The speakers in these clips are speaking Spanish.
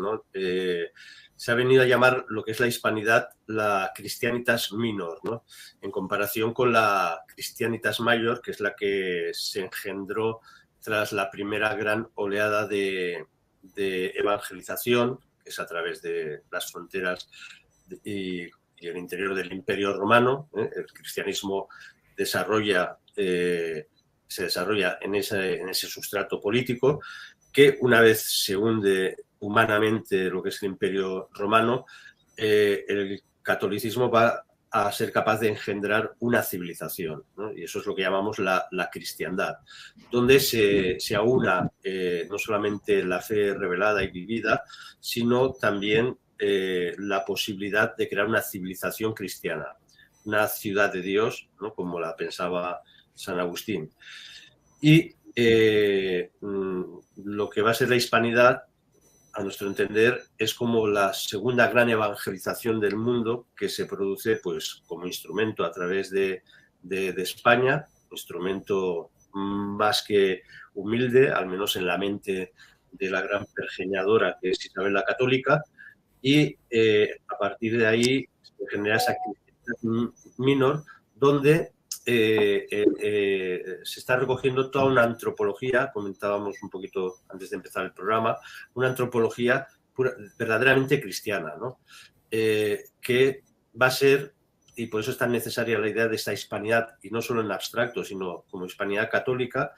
¿no? Se ha venido a llamar lo que es la hispanidad la Christianitas Minor, ¿no? En comparación con la Christianitas Major, que es la que se engendró tras la primera gran oleada de evangelización, que es a través de las fronteras y el interior del Imperio Romano. El cristianismo se desarrolla en ese sustrato político que, una vez se hunde humanamente lo que es el Imperio Romano, el catolicismo va a ser capaz de engendrar una civilización, ¿no? Y eso es lo que llamamos la cristiandad, donde se aúna no solamente la fe revelada y vivida, sino también la posibilidad de crear una civilización cristiana, una ciudad de Dios, ¿no? Como la pensaba San Agustín. Y lo que va a ser la hispanidad, a nuestro entender, es como la segunda gran evangelización del mundo que se produce, pues, como instrumento a través de España, instrumento más que humilde, al menos en la mente de la gran pergeñadora que es Isabel la Católica, y a partir de ahí se genera esa cristiandad minor, donde se está recogiendo toda una antropología, comentábamos un poquito antes de empezar el programa, una antropología verdaderamente cristiana, ¿no? Que va a ser, y por eso es tan necesaria la idea de esta hispanidad, y no solo en abstracto, sino como hispanidad católica,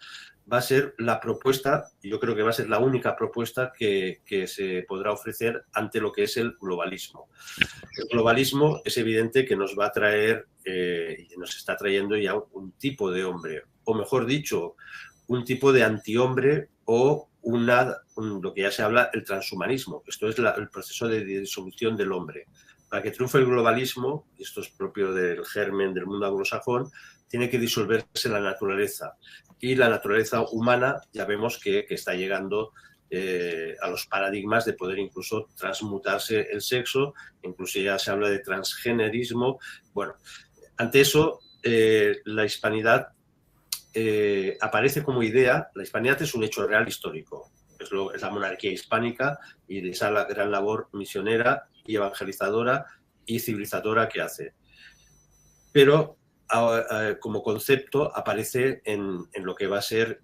va a ser la propuesta, y yo creo que va a ser la única propuesta que se podrá ofrecer ante lo que es el globalismo. El globalismo es evidente que nos va a traer, y nos está trayendo ya un tipo de hombre, o mejor dicho, un tipo de antihombre o lo que ya se habla, el transhumanismo. Esto es el proceso de disolución del hombre. Para que triunfe el globalismo, y esto es propio del germen del mundo anglosajón, tiene que disolverse la naturaleza. Y la naturaleza humana ya vemos que está llegando a los paradigmas de poder incluso transmutarse el sexo, incluso ya se habla de transgenerismo. Bueno, ante eso, la hispanidad aparece como idea. La hispanidad es un hecho real histórico, es la monarquía hispánica y esa la gran labor misionera y evangelizadora y civilizadora que hace. Pero como concepto aparece en lo que va a ser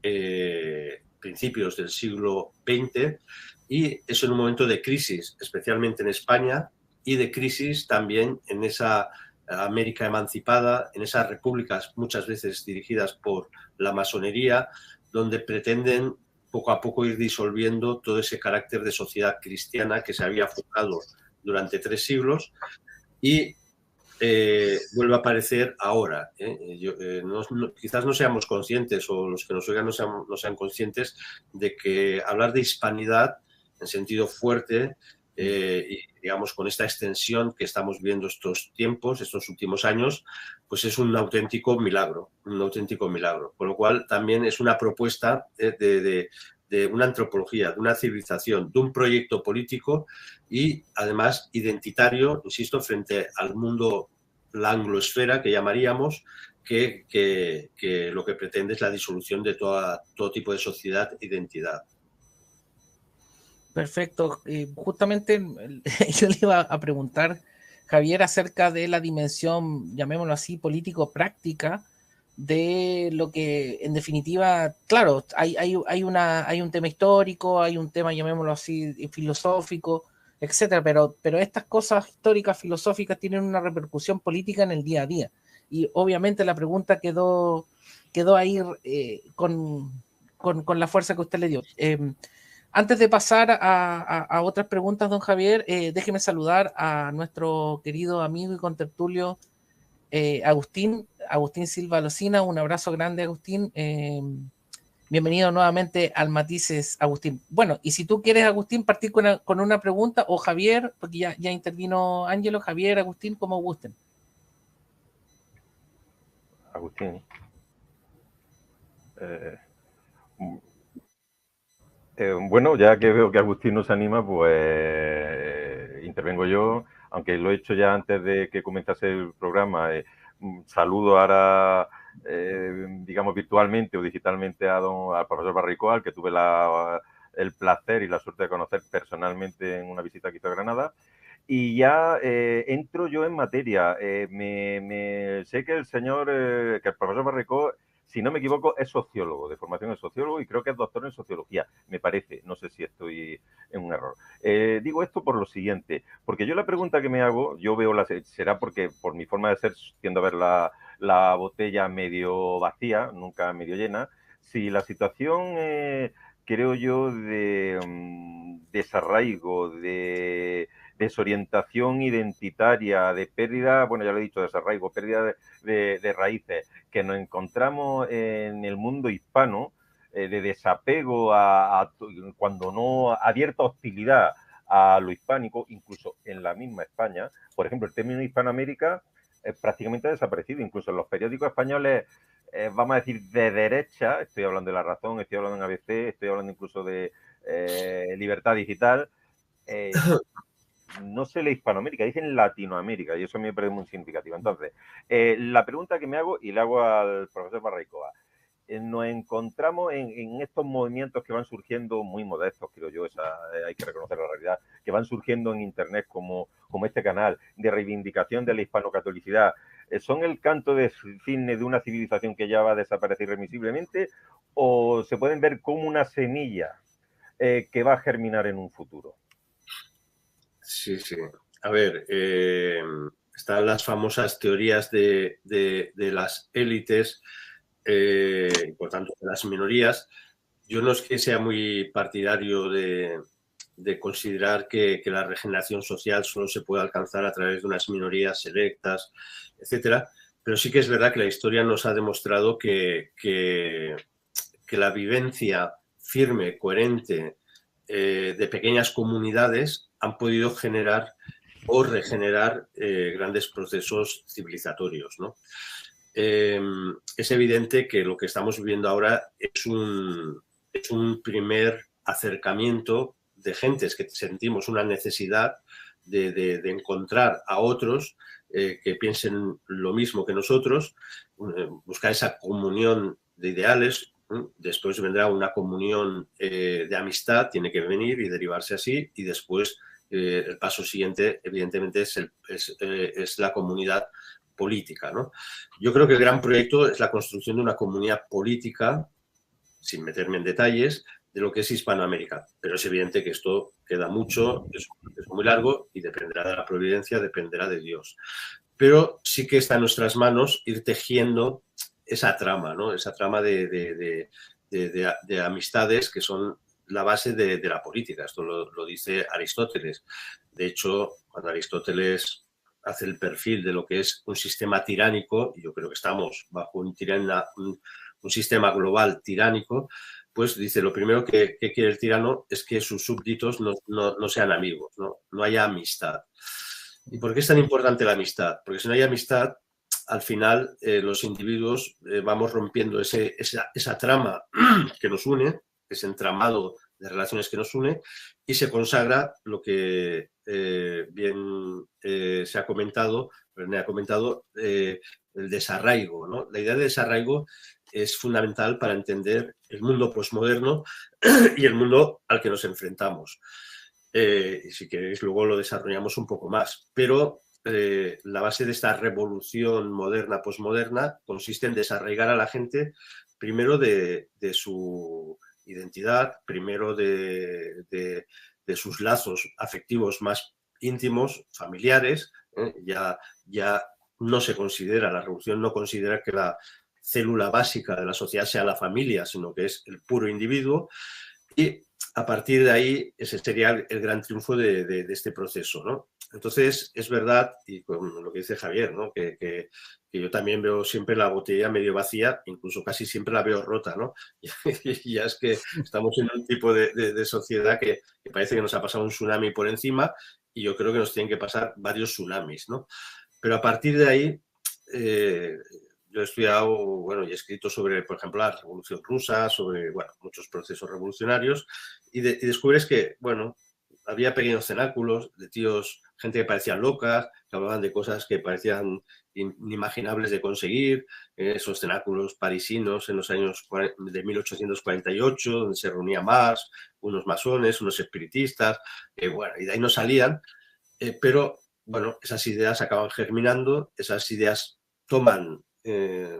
principios del siglo XX, y es en un momento de crisis, especialmente en España, y de crisis también en esa América emancipada, en esas repúblicas muchas veces dirigidas por la masonería, donde pretenden poco a poco ir disolviendo todo ese carácter de sociedad cristiana que se había forjado durante 3 siglos y vuelve a aparecer ahora. Quizás no seamos conscientes, o los que nos oigan no sean conscientes de que hablar de hispanidad en sentido fuerte, y digamos con esta extensión que estamos viendo estos tiempos, estos últimos años, pues es un auténtico milagro, Con lo cual también es una propuesta de una antropología, de una civilización, de un proyecto político y además identitario, insisto, frente al mundo, la anglosfera que llamaríamos, que lo que pretende es la disolución de todo tipo de sociedad e identidad. Perfecto. Justamente yo le iba a preguntar, Javier, acerca de la dimensión, llamémoslo así, político-práctica de lo que, en definitiva, claro, hay un tema histórico, hay un tema, llamémoslo así, filosófico, etcétera, pero estas cosas históricas, filosóficas, tienen una repercusión política en el día a día. Y obviamente la pregunta quedó ahí con la fuerza que usted le dio. Antes de pasar a otras preguntas, don Javier, déjeme saludar a nuestro querido amigo y contertulio Agustín Silva Locina. Un abrazo grande, Agustín. Bienvenido nuevamente al Matices, Agustín. Bueno, y si tú quieres, Agustín, partir con una pregunta, o Javier, porque ya intervino Ángelo, Javier, Agustín, como gusten. Agustín. Bueno, ya que veo que Agustín no se anima, pues intervengo yo, aunque lo he hecho ya antes de que comenzase el programa. Saludo ahora, digamos, virtualmente o digitalmente al profesor Barricó, al que tuve el placer y la suerte de conocer personalmente en una visita que hizo a Granada. Y ya entro yo en materia. Sé que que el profesor Barricó, si no me equivoco, es sociólogo, de formación es sociólogo y creo que es doctor en sociología, me parece. No sé si estoy en un error. Digo esto por lo siguiente, porque yo la pregunta que me hago, yo veo será porque por mi forma de ser tiendo a ver la botella medio vacía, nunca medio llena. Si la situación, creo yo, de desarraigo, de desorientación identitaria, de pérdida, bueno, ya lo he dicho, desarraigo, pérdida de raíces, que nos encontramos en el mundo hispano, de desapego cuando no, abierta hostilidad a lo hispánico, incluso en la misma España. Por ejemplo, el término Hispanoamérica prácticamente ha desaparecido, incluso en los periódicos españoles, vamos a decir, de derecha, estoy hablando de La Razón, estoy hablando en ABC, estoy hablando incluso de Libertad Digital, no se lee Hispanoamérica, dicen Latinoamérica, y eso me parece muy significativo. Entonces, la pregunta que me hago, y le hago al profesor Barraicoa, nos encontramos en estos movimientos que van surgiendo muy modestos, creo yo, hay que reconocer la realidad, que van surgiendo en Internet como este canal de reivindicación de la hispanocatolicidad. ¿Son el canto de cisne de una civilización que ya va a desaparecer irremisiblemente o se pueden ver como una semilla que va a germinar en un futuro? Sí, sí. A ver, están las famosas teorías de las élites, por tanto, de las minorías. Yo no es que sea muy partidario de considerar que la regeneración social solo se puede alcanzar a través de unas minorías selectas, etcétera, pero sí que es verdad que la historia nos ha demostrado que la vivencia firme, coherente, de pequeñas comunidades han podido generar o regenerar grandes procesos civilizatorios, ¿no? Es evidente que lo que estamos viviendo ahora es un primer acercamiento de gentes que sentimos una necesidad de encontrar a otros que piensen lo mismo que nosotros, buscar esa comunión de ideales. Después vendrá una comunión de amistad, tiene que venir y derivarse así, y después el paso siguiente, evidentemente, es la comunidad política, ¿no? Yo creo que el gran proyecto es la construcción de una comunidad política, sin meterme en detalles, de lo que es Hispanoamérica. Pero es evidente que esto queda mucho, es un proceso muy largo y dependerá de la providencia, dependerá de Dios. Pero sí que está en nuestras manos ir tejiendo esa trama, ¿no? Esa trama de amistades que son la base de la política. Esto lo dice Aristóteles. De hecho, cuando Aristóteles hace el perfil de lo que es un sistema tiránico, y yo creo que estamos bajo un sistema global tiránico, pues dice, lo primero que quiere el tirano es que sus súbditos no sean amigos, no haya amistad. ¿Y por qué es tan importante la amistad? Porque si no hay amistad, al final los individuos vamos rompiendo esa trama que nos une, ese entramado de relaciones que nos une, y se consagra lo que bien se ha comentado, René ha comentado, el desarraigo, ¿no? La idea de desarraigo es fundamental para entender el mundo posmoderno y el mundo al que nos enfrentamos. Y si queréis, luego lo desarrollamos un poco más. Pero la base de esta revolución moderna, posmoderna, consiste en desarraigar a la gente primero de su identidad, primero de sus lazos afectivos más íntimos, familiares. Ya no se considera, la revolución no considera que la célula básica de la sociedad sea la familia, sino que es el puro individuo. Y a partir de ahí, ese sería el gran triunfo de este proceso, ¿no? Entonces, es verdad, y con lo que dice Javier, ¿no? que yo también veo siempre la botella medio vacía, incluso casi siempre la veo rota, ¿no? Y ya es que estamos en un tipo de sociedad que parece que nos ha pasado un tsunami por encima, y yo creo que nos tienen que pasar varios tsunamis, ¿no? Pero a partir de ahí, yo he estudiado, bueno, y he escrito sobre, por ejemplo, la Revolución Rusa, sobre, bueno, muchos procesos revolucionarios, y descubres que, bueno, había pequeños cenáculos de tíos, gente que parecían locas, que hablaban de cosas que parecían inimaginables de conseguir, esos cenáculos parisinos en los años de 1848, donde se reunía Marx, unos masones, unos espiritistas, bueno, y de ahí no salían, pero bueno, esas ideas acaban germinando, esas ideas toman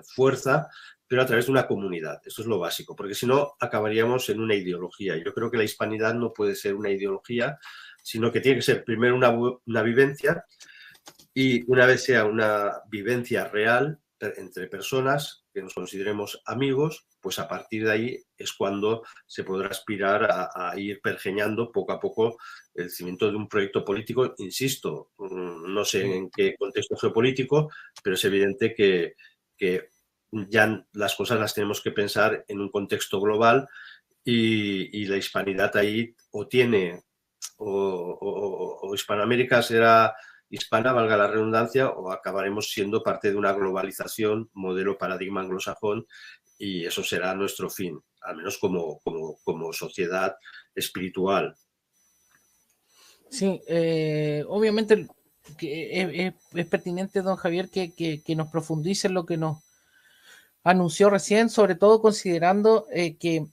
fuerza, pero a través de una comunidad. Esto es lo básico, porque si no acabaríamos en una ideología. Yo creo que la hispanidad no puede ser una ideología, sino que tiene que ser primero una vivencia, y una vez sea una vivencia real entre personas que nos consideremos amigos, pues a partir de ahí es cuando se podrá aspirar a ir pergeñando poco a poco el cimiento de un proyecto político. Insisto, no sé en qué contexto geopolítico, pero es evidente que ya las cosas las tenemos que pensar en un contexto global, y la hispanidad ahí o tiene, o Hispanoamérica será hispana, valga la redundancia, o acabaremos siendo parte de una globalización, modelo paradigma anglosajón, y eso será nuestro fin, al menos como sociedad espiritual. Sí, obviamente es pertinente, don Javier, que nos profundice en lo que nos anunció recién, sobre todo considerando que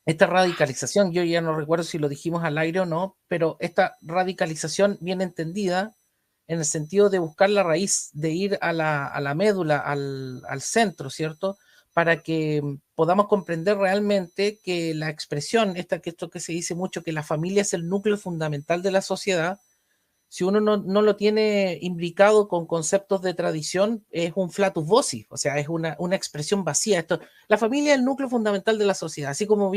esta radicalización, yo ya no recuerdo si lo dijimos al aire o no, pero esta radicalización bien entendida en el sentido de buscar la raíz, de ir a la médula, al centro, ¿cierto? Para que podamos comprender realmente que la expresión, esto que se dice mucho, que la familia es el núcleo fundamental de la sociedad, si uno no lo tiene imbricado con conceptos de tradición, es un flatus vocis, o sea, es una expresión vacía. La familia es el núcleo fundamental de la sociedad, así como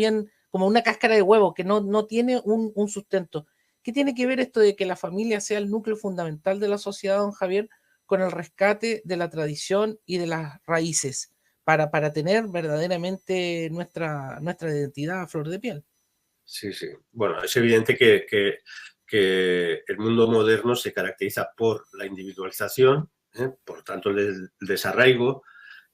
como una cáscara de huevo que no tiene un sustento. ¿Qué tiene que ver esto de que la familia sea el núcleo fundamental de la sociedad, don Javier, con el rescate de la tradición y de las raíces, para tener verdaderamente nuestra identidad a flor de piel? Sí, sí. Bueno, es evidente que el mundo moderno se caracteriza por la individualización, por tanto el desarraigo.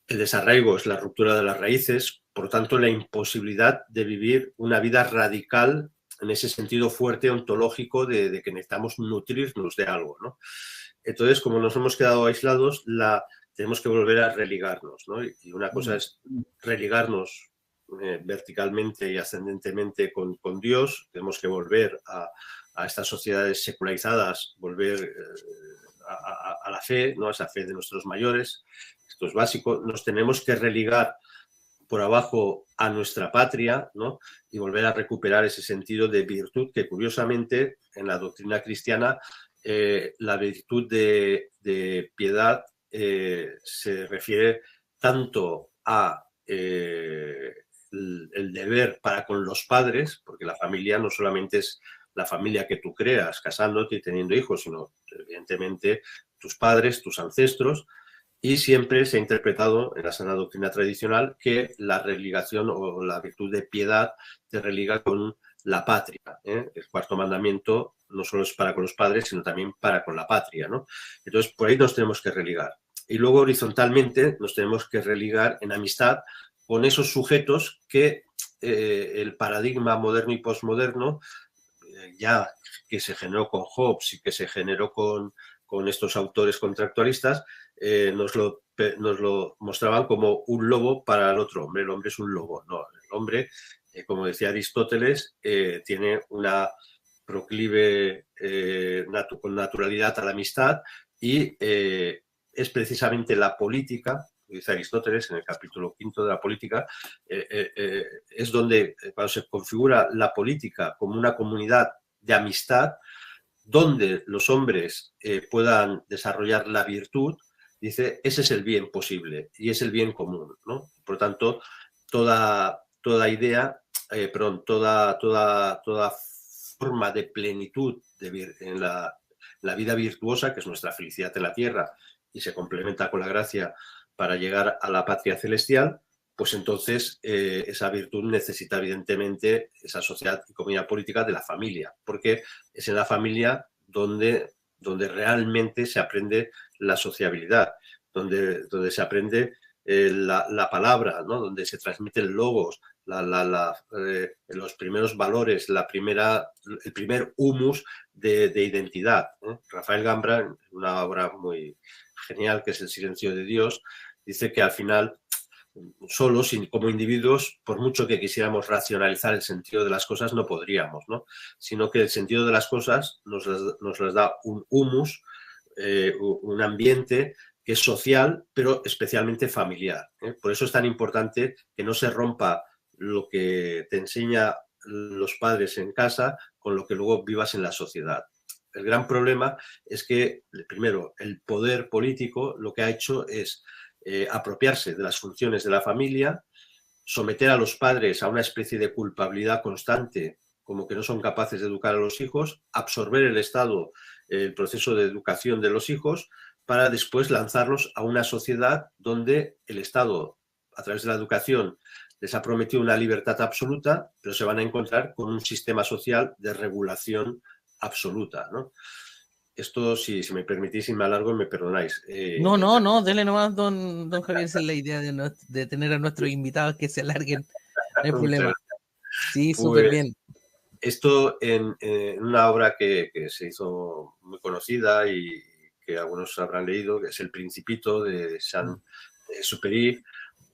El desarraigo es la ruptura de las raíces, por tanto la imposibilidad de vivir una vida radical en ese sentido fuerte ontológico de que necesitamos nutrirnos de algo, ¿no? Entonces, como nos hemos quedado aislados, tenemos que volver a religarnos, ¿no? Y una cosa es religarnos verticalmente y ascendentemente con Dios. Tenemos que volver a estas sociedades secularizadas, volver a la fe, ¿no? A esa fe de nuestros mayores. Esto es básico. Nos tenemos que religar por abajo a nuestra patria, ¿no? Y volver a recuperar ese sentido de virtud que, curiosamente, en la doctrina cristiana, la virtud de piedad se refiere tanto a el deber para con los padres, porque la familia no solamente es la familia que tú creas casándote y teniendo hijos, sino evidentemente tus padres, tus ancestros, y siempre se ha interpretado en la sana doctrina tradicional que la religación o la virtud de piedad te religa con la patria, ¿eh? El cuarto mandamiento no solo es para con los padres, sino también para con la patria, ¿no? Entonces, por ahí nos tenemos que religar. Y luego, horizontalmente, nos tenemos que religar en amistad con esos sujetos que el paradigma moderno y posmoderno, ya que se generó con Hobbes y que se generó con estos autores contractualistas, nos lo mostraban como un lobo para el otro hombre. El hombre es un lobo. No, el hombre, como decía Aristóteles, tiene una proclive con naturalidad a la amistad, y es precisamente la política, dice Aristóteles en el capítulo 5 de la política, es donde cuando se configura la política como una comunidad de amistad, donde los hombres puedan desarrollar la virtud, dice, ese es el bien posible y es el bien común, ¿no? Por lo tanto, toda idea, toda forma de plenitud en la vida virtuosa, que es nuestra felicidad en la tierra y se complementa con la gracia para llegar a la patria celestial, pues entonces esa virtud necesita evidentemente esa sociedad y comunidad política de la familia, porque es en la familia donde realmente se aprende la sociabilidad, donde se aprende la palabra, ¿no? Donde se transmite el logos, los primeros valores, el primer humus de identidad. Rafael Gambra, en una obra muy genial que es El silencio de Dios, dice que al final, solos, como individuos, por mucho que quisiéramos racionalizar el sentido de las cosas, no podríamos, ¿no? Sino que el sentido de las cosas nos las da un humus, un ambiente que es social, pero especialmente familiar. Por eso es tan importante que no se rompa lo que te enseña los padres en casa con lo que luego vivas en la sociedad. El gran problema es que, primero, el poder político lo que ha hecho es apropiarse de las funciones de la familia, someter a los padres a una especie de culpabilidad constante, como que no son capaces de educar a los hijos, absorber el Estado, el proceso de educación de los hijos, para después lanzarlos a una sociedad donde el Estado, a través de la educación, les ha prometido una libertad absoluta, pero se van a encontrar con un sistema social de regulación absoluta, ¿no? Esto, si me permitís y me alargo, me perdonáis. No, dele nomás, don Javier, esa es la idea de tener a nuestros invitados que se alarguen, no hay problema. Sí, súper bien. Esto en una obra que se hizo muy conocida y que algunos habrán leído, que es El Principito de Saint-Exupéry.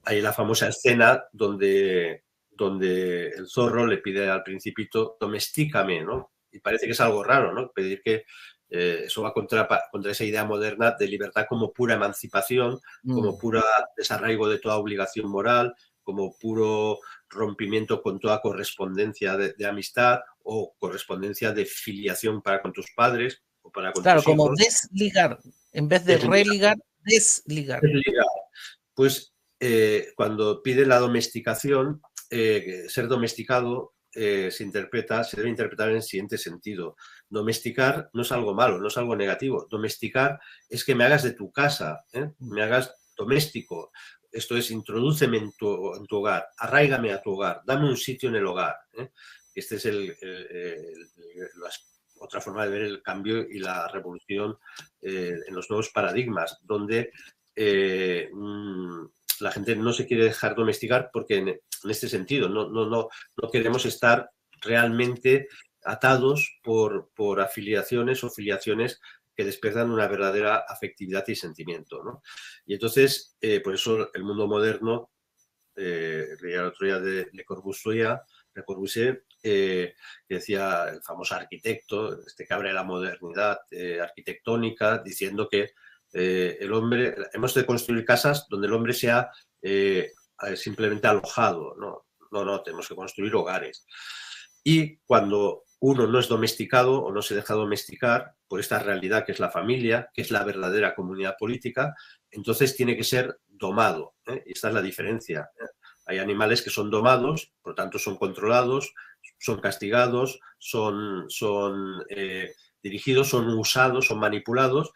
Hay la famosa escena donde el zorro le pide al Principito, domestícame, ¿no? Y parece que es algo raro, ¿no? Pedir que eso va contra esa idea moderna de libertad como pura emancipación, como pura desarraigo de toda obligación moral, como puro rompimiento con toda correspondencia de amistad o correspondencia de filiación para con tus padres o para con tus hijos. Claro, como desligar, en vez de religar, desligar. Pues cuando pide la domesticación, ser domesticado se debe interpretar en el siguiente sentido. Domesticar no es algo malo, no es algo negativo. Domesticar es que me hagas de tu casa, me hagas doméstico. Esto es, introdúceme en tu hogar, arráigame a tu hogar, dame un sitio en el hogar. Este es otra forma de ver el cambio y la revolución en los nuevos paradigmas, donde la gente no se quiere dejar domesticar porque en este sentido no queremos estar realmente atados por afiliaciones o filiaciones que despiertan una verdadera afectividad y sentimiento, ¿no? Y entonces, por eso el mundo moderno, leía el otro día de Le Corbusier, que decía, el famoso arquitecto, que abre la modernidad arquitectónica, diciendo que el hombre, hemos de construir casas donde el hombre sea simplemente alojado, no, tenemos que construir hogares. Y cuando uno no es domesticado o no se deja domesticar por esta realidad que es la familia, que es la verdadera comunidad política, entonces tiene que ser domado. Y esta es la diferencia. Hay animales que son domados, por lo tanto son controlados, son castigados, son dirigidos, son usados, son manipulados,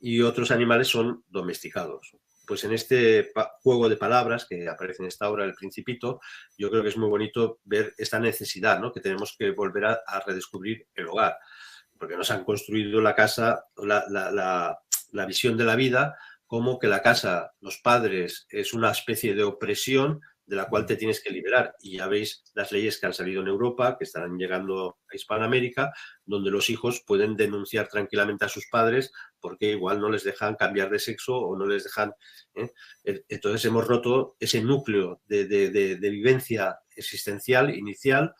y otros animales son domesticados. Pues en este juego de palabras que aparece en esta obra, El Principito, yo creo que es muy bonito ver esta necesidad, ¿no? Que tenemos que volver a redescubrir el hogar, porque nos han construido la casa, la visión de la vida, como que la casa, los padres, es una especie de opresión de la cual te tienes que liberar. Y ya veis las leyes que han salido en Europa, que estarán llegando a Hispanoamérica, donde los hijos pueden denunciar tranquilamente a sus padres porque igual no les dejan cambiar de sexo o no les dejan... Entonces hemos roto ese núcleo de vivencia existencial inicial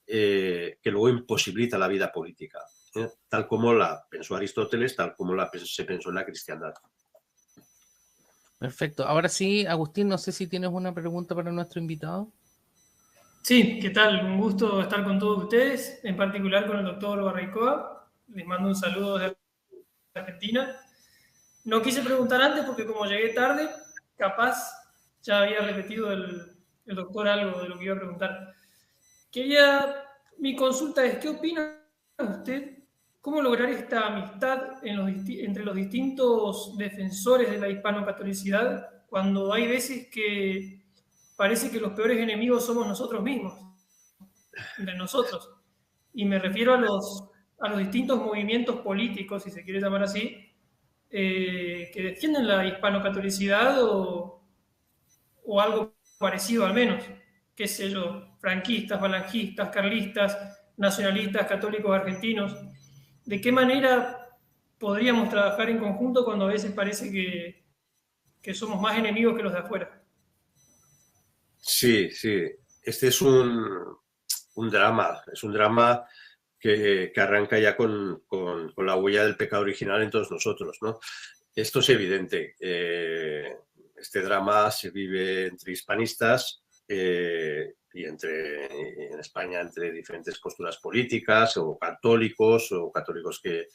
que luego imposibilita la vida política, tal como la pensó Aristóteles, tal como se pensó en la cristiandad. Perfecto. Ahora sí, Agustín, no sé si tienes una pregunta para nuestro invitado. Sí, ¿qué tal? Un gusto estar con todos ustedes, en particular con el doctor Barraicoa. Les mando un saludo desde Argentina. No quise preguntar antes porque como llegué tarde, capaz ya había repetido el doctor algo de lo que iba a preguntar. Mi consulta es, ¿qué opina usted? ¿Cómo lograr esta amistad entre los distintos defensores de la hispanocatolicidad cuando hay veces que parece que los peores enemigos somos nosotros mismos, entre nosotros? Y me refiero a los distintos movimientos políticos, si se quiere llamar así, que defienden la hispanocatolicidad o algo parecido al menos. qué sé yo, franquistas, falangistas, carlistas, nacionalistas, católicos argentinos. ¿De qué manera podríamos trabajar en conjunto cuando a veces parece que somos más enemigos que los de afuera? Sí, sí. Este es un drama, es un drama que arranca ya con la huella del pecado original en todos nosotros, ¿no? Esto es evidente. Este drama se vive entre hispanistas y en España entre diferentes posturas políticas o católicos que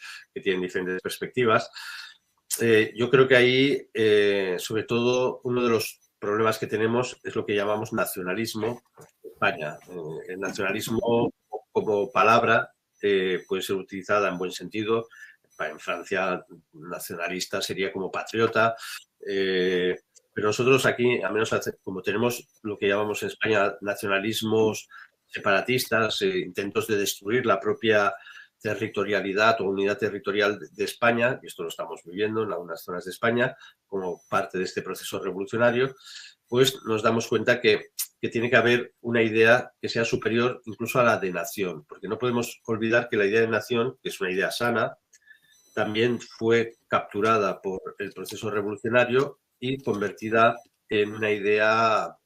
tienen diferentes perspectivas. Yo creo que ahí, sobre todo, uno de los problemas que tenemos es lo que llamamos nacionalismo en España. El nacionalismo como palabra puede ser utilizada en buen sentido. En Francia, nacionalista sería como patriota. Pero nosotros aquí, al menos como tenemos lo que llamamos en España nacionalismos separatistas, intentos de destruir la propia territorialidad o unidad territorial de España, y esto lo estamos viviendo en algunas zonas de España como parte de este proceso revolucionario, pues nos damos cuenta que tiene que haber una idea que sea superior incluso a la de nación, porque no podemos olvidar que la idea de nación, que es una idea sana, también fue capturada por el proceso revolucionario y convertida en una idea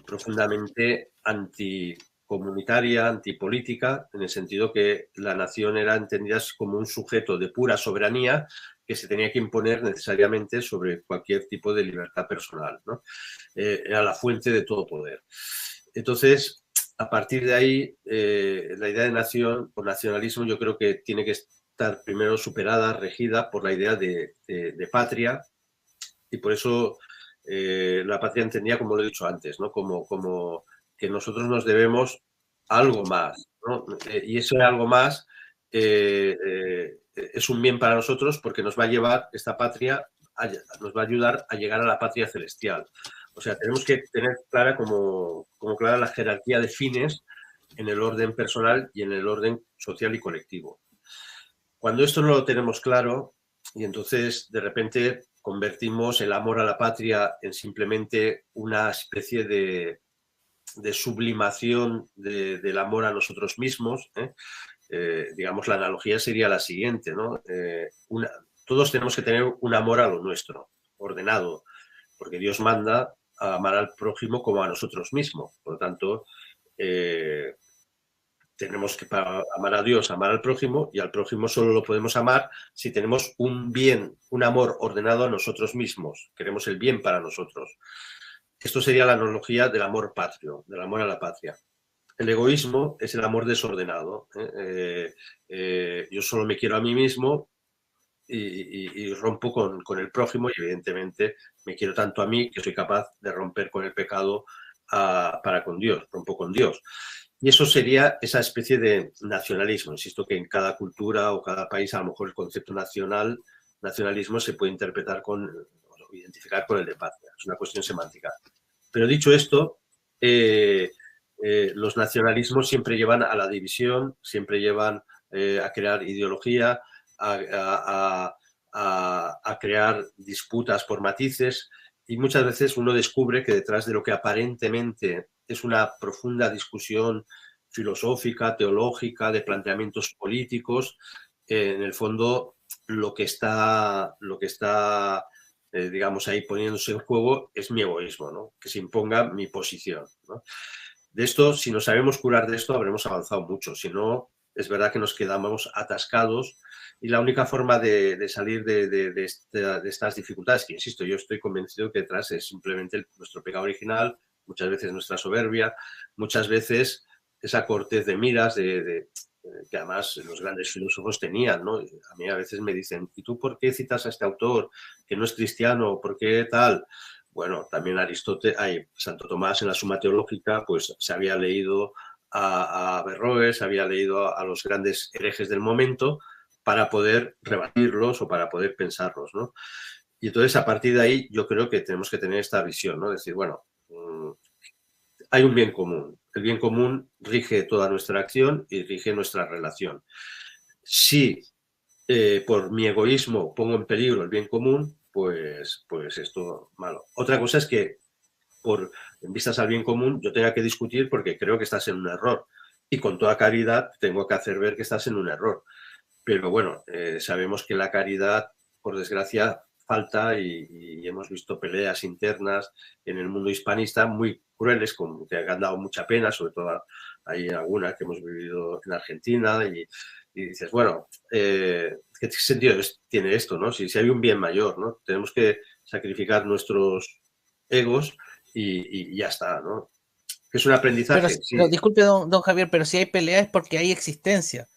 profundamente anticomunitaria, antipolítica, en el sentido que la nación era entendida como un sujeto de pura soberanía que se tenía que imponer necesariamente sobre cualquier tipo de libertad personal, ¿no? Era la fuente de todo poder. Entonces, a partir de ahí, la idea de nación o nacionalismo yo creo que tiene que estar primero superada, regida por la idea de patria, y por eso la patria entendía, como lo he dicho antes, ¿no? Como que nosotros nos debemos algo más, ¿no? Y ese algo más es un bien para nosotros porque nos va a llevar esta patria, nos va a ayudar a llegar a la patria celestial. O sea, tenemos que tener clara como clara la jerarquía de fines en el orden personal y en el orden social y colectivo. Cuando esto no lo tenemos claro, y entonces de repente convertimos el amor a la patria en simplemente una especie de sublimación del amor a nosotros mismos, digamos, la analogía sería la siguiente, ¿no? Todos tenemos que tener un amor a lo nuestro, ordenado, porque Dios manda a amar al prójimo como a nosotros mismos. Por lo tanto, tenemos que amar a Dios, amar al prójimo, y al prójimo solo lo podemos amar si tenemos un bien, un amor ordenado a nosotros mismos. Queremos el bien para nosotros. Esto sería la analogía del amor patrio, del amor a la patria. El egoísmo es el amor desordenado. Yo solo me quiero a mí mismo y rompo con el prójimo, y evidentemente me quiero tanto a mí que soy capaz de romper con el pecado para con Dios, rompo con Dios. Y eso sería esa especie de nacionalismo. Insisto que en cada cultura o cada país a lo mejor el concepto nacionalismo se puede interpretar o identificar con el de patria. Es una cuestión semántica. Pero dicho esto, los nacionalismos siempre llevan a la división, siempre llevan a crear ideología, a crear disputas por matices, y muchas veces uno descubre que detrás de lo que aparentemente es una profunda discusión filosófica, teológica, de planteamientos políticos, en el fondo lo que está digamos, ahí poniéndose en juego es mi egoísmo, ¿no? Que se imponga mi posición, ¿no? De esto, si nos sabemos curar de esto, habremos avanzado mucho. Si no, es verdad que nos quedamos atascados, y la única forma de salir de estas dificultades, que insisto, yo estoy convencido que detrás es simplemente nuestro pecado original, muchas veces nuestra soberbia, muchas veces esa cortez de miras que además los grandes filósofos tenían, ¿no? A mí a veces me dicen, ¿y tú por qué citas a este autor que no es cristiano? ¿Por qué tal? Bueno, también Santo Tomás en la Suma Teológica, pues se había leído a Averroes, se había leído a los grandes herejes del momento para poder rebatirlos o para poder pensarlos, ¿no? Y entonces, a partir de ahí, yo creo que tenemos que tener esta visión, ¿no? Decir, bueno, hay un bien común. El bien común rige toda nuestra acción y rige nuestra relación. Si por mi egoísmo pongo en peligro el bien común, pues esto malo. Otra cosa es que en vistas al bien común, yo tenga que discutir porque creo que estás en un error. Y con toda caridad tengo que hacer ver que estás en un error. Pero bueno, sabemos que la caridad, por desgracia, falta y hemos visto peleas internas en el mundo hispanista muy crueles, como que han dado mucha pena, sobre todo hay alguna que hemos vivido en Argentina y dices, bueno, ¿qué sentido tiene esto, no? Si hay un bien mayor, ¿no? Tenemos que sacrificar nuestros egos y ya está, ¿no? Es un aprendizaje, sí. Pero disculpe, don Javier, pero si hay pelea es porque hay existencia.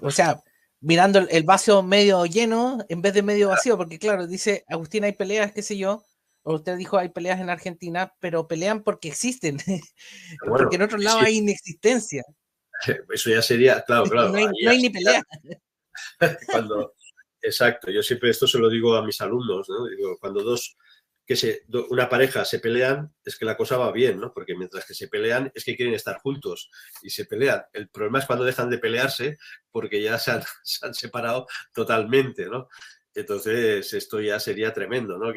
O sea, mirando el vaso medio lleno en vez de medio vacío, porque claro, dice Agustín, hay peleas, qué sé yo, o usted dijo hay peleas en Argentina, pero pelean porque existen, Bueno, porque en otros lados hay inexistencia. Eso ya sería, claro. No hay ni pelea. Exacto, yo siempre esto se lo digo a mis alumnos, ¿no? Digo, cuando una pareja se pelean, es que la cosa va bien, ¿no? Porque mientras que se pelean es que quieren estar juntos y se pelean. El problema es cuando dejan de pelearse porque ya se han separado totalmente, ¿no? Entonces esto ya sería tremendo, ¿no?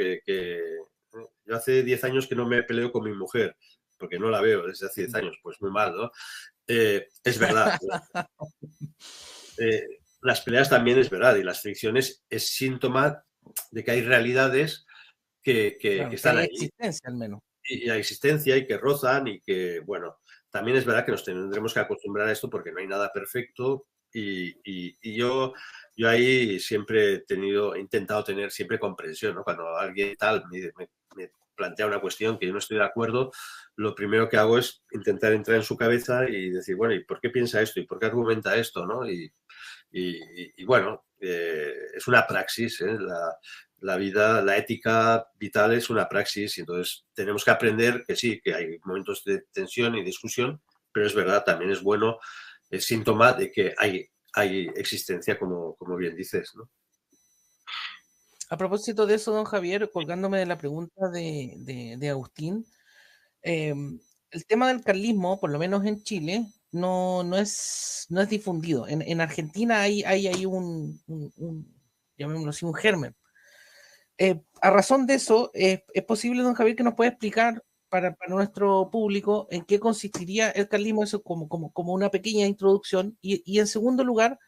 Yo hace 10 años que no me peleo con mi mujer, porque no la veo desde hace 10 años, pues muy mal, ¿no? Es verdad. Las peleas también es verdad y las fricciones es síntoma de que hay realidades que están ahí. Hay existencia al menos. Y hay existencia y que rozan y que, bueno, también es verdad que nos tendremos que acostumbrar a esto porque no hay nada perfecto y yo ahí siempre he intentado tener siempre comprensión, ¿no? Cuando alguien tal me plantea una cuestión que yo no estoy de acuerdo, lo primero que hago es intentar entrar en su cabeza y decir, bueno, ¿y por qué piensa esto? ¿Y por qué argumenta esto? ¿No? Y bueno, es una praxis, ¿eh? La vida, la ética vital es una praxis y entonces tenemos que aprender que sí, que hay momentos de tensión y discusión, pero es verdad, también es bueno, es síntoma de que hay existencia, como bien dices, ¿no? A propósito de eso, don Javier, colgándome de la pregunta de Agustín, el tema del carlismo, por lo menos en Chile, no es difundido. En Argentina hay un llamémoslo así, un germen. A razón de eso, ¿es posible, don Javier, que nos pueda explicar para nuestro público en qué consistiría el carlismo? Eso como una pequeña introducción. Y en segundo lugar,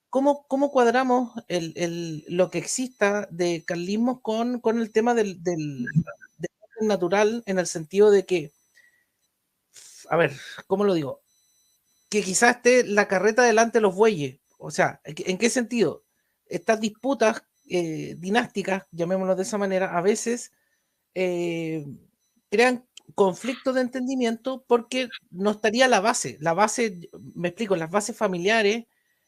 ¿cómo cuadramos lo que exista de carlismo con el tema del orden natural, en el sentido de que, a ver, ¿cómo lo digo? Que quizás esté la carreta delante de los bueyes. O sea, ¿en qué sentido? Estas disputas dinásticas, llamémoslo de esa manera, a veces crean conflictos de entendimiento porque no estaría la base, me explico, las bases familiares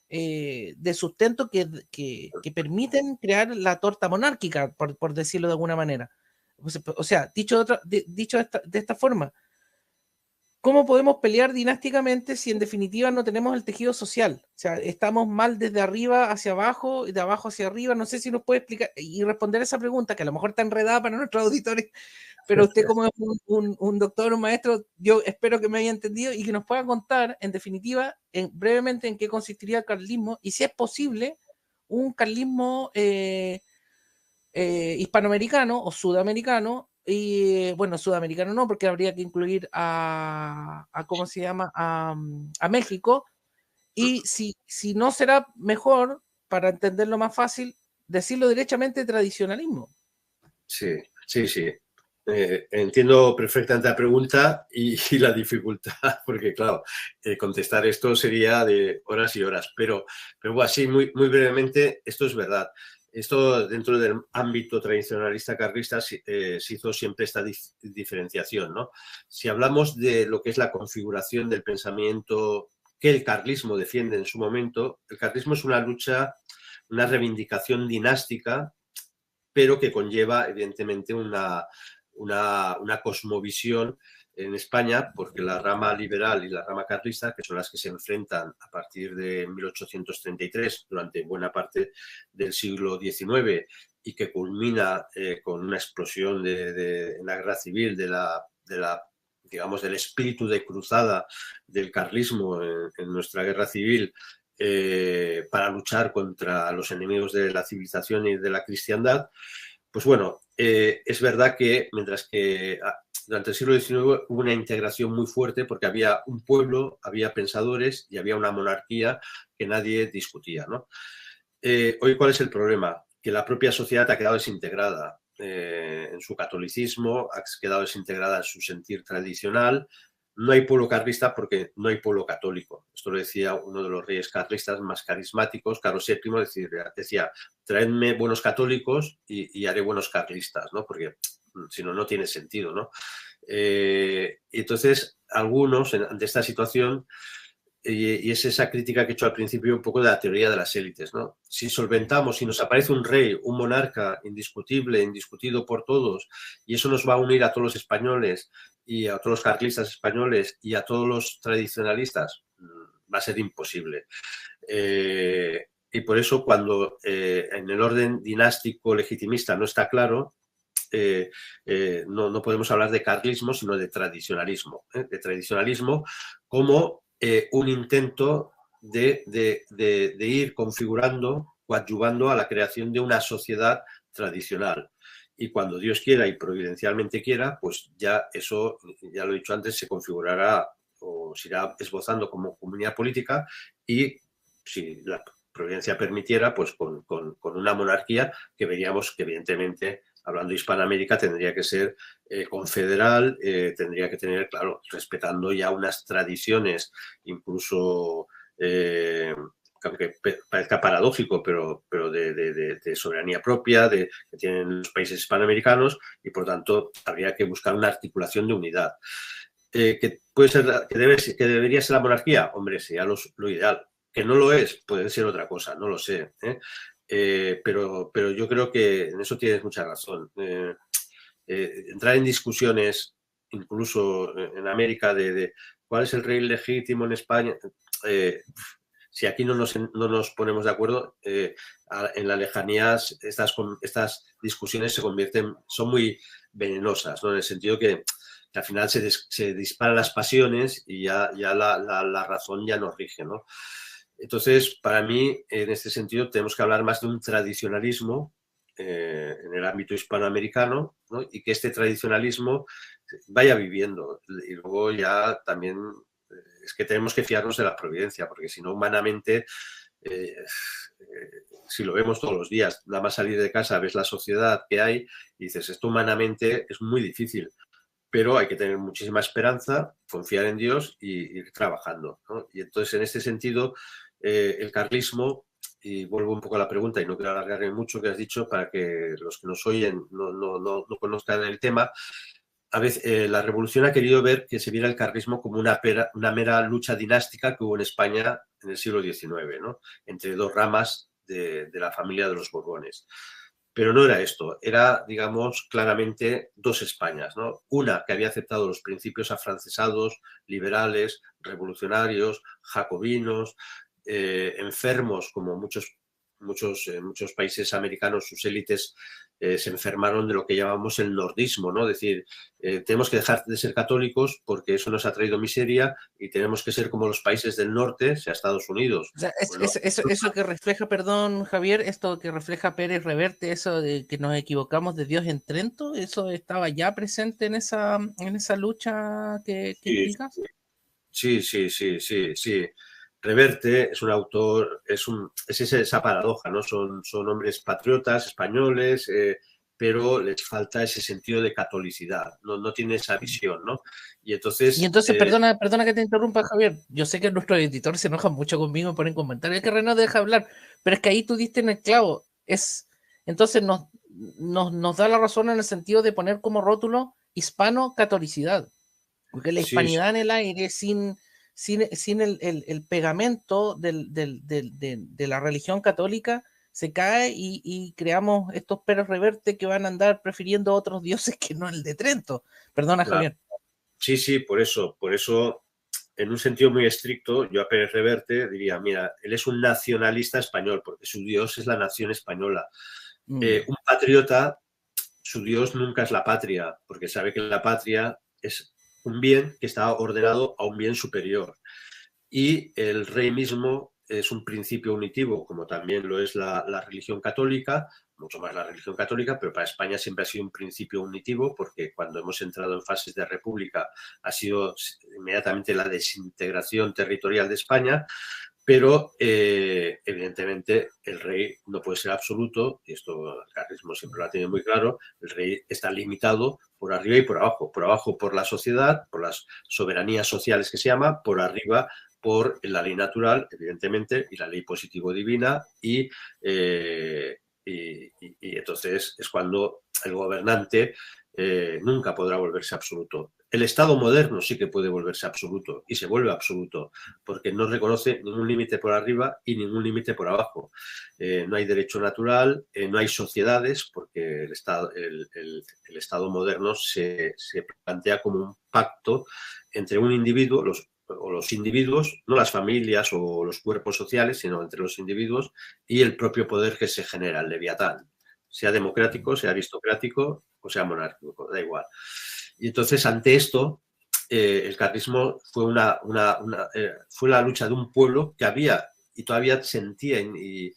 de sustento que permiten crear la torta monárquica, por decirlo de alguna manera. O sea, dicho de esta forma, ¿cómo podemos pelear dinásticamente si en definitiva no tenemos el tejido social? O sea, estamos mal desde arriba hacia abajo y de abajo hacia arriba. No sé si nos puede explicar y responder esa pregunta, que a lo mejor está enredada para nuestros auditores, pero usted como es un doctor, un maestro, yo espero que me haya entendido y que nos pueda contar, en definitiva, brevemente, en qué consistiría el carlismo y si es posible un carlismo hispanoamericano o sudamericano. Y bueno, sudamericano no, porque habría que incluir a ¿cómo se llama? A México. Y si no será mejor, para entenderlo más fácil, decirlo derechamente tradicionalismo. Sí. Entiendo perfectamente la pregunta y la dificultad, porque claro, contestar esto sería de horas y horas, pero bueno, así muy brevemente, esto es verdad. Esto dentro del ámbito tradicionalista carlista se hizo siempre esta diferenciación, ¿no? Si hablamos de lo que es la configuración del pensamiento que el carlismo defiende en su momento, el carlismo es una lucha, una reivindicación dinástica, pero que conlleva evidentemente una cosmovisión en España, porque la rama liberal y la rama carlista, que son las que se enfrentan a partir de 1833 durante buena parte del siglo XIX y que culmina con una explosión en la guerra civil digamos, del espíritu de cruzada del carlismo en nuestra guerra civil, para luchar contra los enemigos de la civilización y de la cristiandad, Pues bueno, es verdad que mientras que durante el siglo XIX hubo una integración muy fuerte porque había un pueblo, había pensadores y había una monarquía que nadie discutía, ¿no? Hoy, ¿cuál es el problema? Que la propia sociedad ha quedado desintegrada en su catolicismo, ha quedado desintegrada en su sentir tradicional. No hay pueblo carlista porque no hay pueblo católico. Esto lo decía uno de los reyes carlistas más carismáticos, Carlos VII, decía, traedme buenos católicos y haré buenos carlistas, ¿no? Porque si no, no tiene sentido, ¿no? Entonces, algunos, ante esta situación, y es esa crítica que he hecho al principio un poco de la teoría de las élites, ¿no? Si solventamos, si nos aparece un rey, un monarca indiscutible, indiscutido por todos, y eso nos va a unir a todos los españoles y a todos los carlistas españoles y a todos los tradicionalistas, va a ser imposible. Y por eso cuando en el orden dinástico legitimista no está claro, no podemos hablar de carlismo, sino de tradicionalismo. De tradicionalismo como un intento de ir configurando, coadyuvando a la creación de una sociedad tradicional. Y cuando Dios quiera y providencialmente quiera, pues ya eso, ya lo he dicho antes, se configurará o se irá esbozando como comunidad política y si la providencia permitiera, pues con una monarquía que veríamos que evidentemente, hablando de Hispanoamérica, tendría que ser confederal, tendría que tener, claro, respetando ya unas tradiciones, incluso, aunque parezca paradójico, pero de soberanía propia que tienen los países hispanoamericanos y, por tanto, habría que buscar una articulación de unidad. ¿Que puede ser, que debería ser la monarquía? Hombre, sería lo ideal. Que no lo es, puede ser otra cosa, no lo sé, pero yo creo que en eso tienes mucha razón. Entrar en discusiones, incluso en América, de cuál es el rey legítimo en España, si aquí no nos ponemos de acuerdo, en la lejanía estas discusiones son muy venenosas, ¿no? En el sentido que al final se disparan las pasiones y ya la razón ya nos rige, ¿no? Entonces, para mí, en este sentido, tenemos que hablar más de un tradicionalismo en el ámbito hispanoamericano, ¿no? Y que este tradicionalismo vaya viviendo. Y luego ya también es que tenemos que fiarnos de la providencia, porque si no, humanamente, si lo vemos todos los días, nada más salir de casa, ves la sociedad que hay y dices, esto humanamente es muy difícil. Pero hay que tener muchísima esperanza, confiar en Dios y ir trabajando, ¿no? Y entonces, en este sentido, el carlismo, y vuelvo un poco a la pregunta y no quiero alargarme mucho que has dicho para que los que nos oyen no conozcan el tema, a veces la revolución ha querido ver que se viera el carlismo como una mera lucha dinástica que hubo en España en el siglo XIX, ¿no? Entre dos ramas de la familia de los Borbones. Pero no era esto, era, digamos, claramente dos Españas, ¿no? Una que había aceptado los principios afrancesados, liberales, revolucionarios, jacobinos, enfermos, como muchos países americanos, sus élites se enfermaron de lo que llamamos el nordismo, ¿no? Es decir, tenemos que dejar de ser católicos porque eso nos ha traído miseria y tenemos que ser como los países del norte, sea Estados Unidos. O sea, eso que refleja, perdón, Javier, esto que refleja Pérez Reverte, eso de que nos equivocamos de Dios en Trento, ¿eso estaba ya presente en esa lucha que indicas? Sí. Reverte es un autor, es esa paradoja, ¿no? Son hombres patriotas, españoles, pero les falta ese sentido de catolicidad, no tiene esa visión, ¿no? Y entonces, perdona que te interrumpa, Javier. Yo sé que nuestros editores se enojan mucho conmigo, ponen comentarios, que Renato deja hablar, pero es que ahí tú diste en el clavo. Entonces nos da la razón en el sentido de poner como rótulo hispano-catolicidad, porque la hispanidad en el aire sin el pegamento de la religión católica se cae y creamos estos Pérez Reverte que van a andar prefiriendo otros dioses que no el de Trento. Perdona, claro. Javier. Sí, por eso, en un sentido muy estricto, yo a Pérez Reverte diría, mira, él es un nacionalista español, porque su Dios es la nación española. Un patriota, su Dios nunca es la patria, porque sabe que la patria es un bien que está ordenado a un bien superior. Y el rey mismo es un principio unitivo, como también lo es la religión católica, mucho más la religión católica, pero para España siempre ha sido un principio unitivo, porque cuando hemos entrado en fases de república ha sido inmediatamente la desintegración territorial de España, pero evidentemente el rey no puede ser absoluto, y esto el carlismo siempre lo ha tenido muy claro. El rey está limitado por arriba y por abajo por la sociedad, por las soberanías sociales que se llama, por arriba por la ley natural, evidentemente, y la ley positivo divina, y entonces es cuando el gobernante nunca podrá volverse absoluto. El Estado moderno sí que puede volverse absoluto, y se vuelve absoluto, porque no reconoce ningún límite por arriba y ningún límite por abajo. No hay derecho natural, no hay sociedades, porque el Estado moderno se plantea como un pacto entre un individuo, los individuos, no las familias o los cuerpos sociales, sino entre los individuos y el propio poder que se genera, el leviatán, sea democrático, sea aristocrático o sea monárquico, da igual. Y entonces, ante esto, el carlismo fue fue la lucha de un pueblo que había y todavía sentía y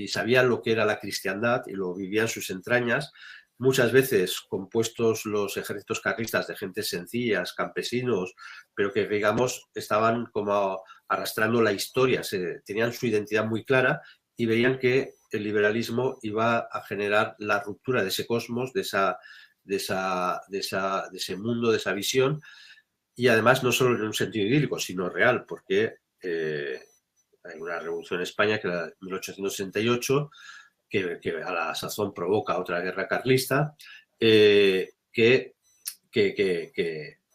sabía lo que era la cristiandad y lo vivía en sus entrañas. Muchas veces compuestos los ejércitos carlistas de gentes sencillas, campesinos, pero que, digamos, estaban como arrastrando la historia, tenían su identidad muy clara y veían que el liberalismo iba a generar la ruptura de ese cosmos, de ese mundo, de esa visión, y además no solo en un sentido idílico, sino real, porque hay una revolución en España, que era de 1868, que a la sazón provoca otra guerra carlista,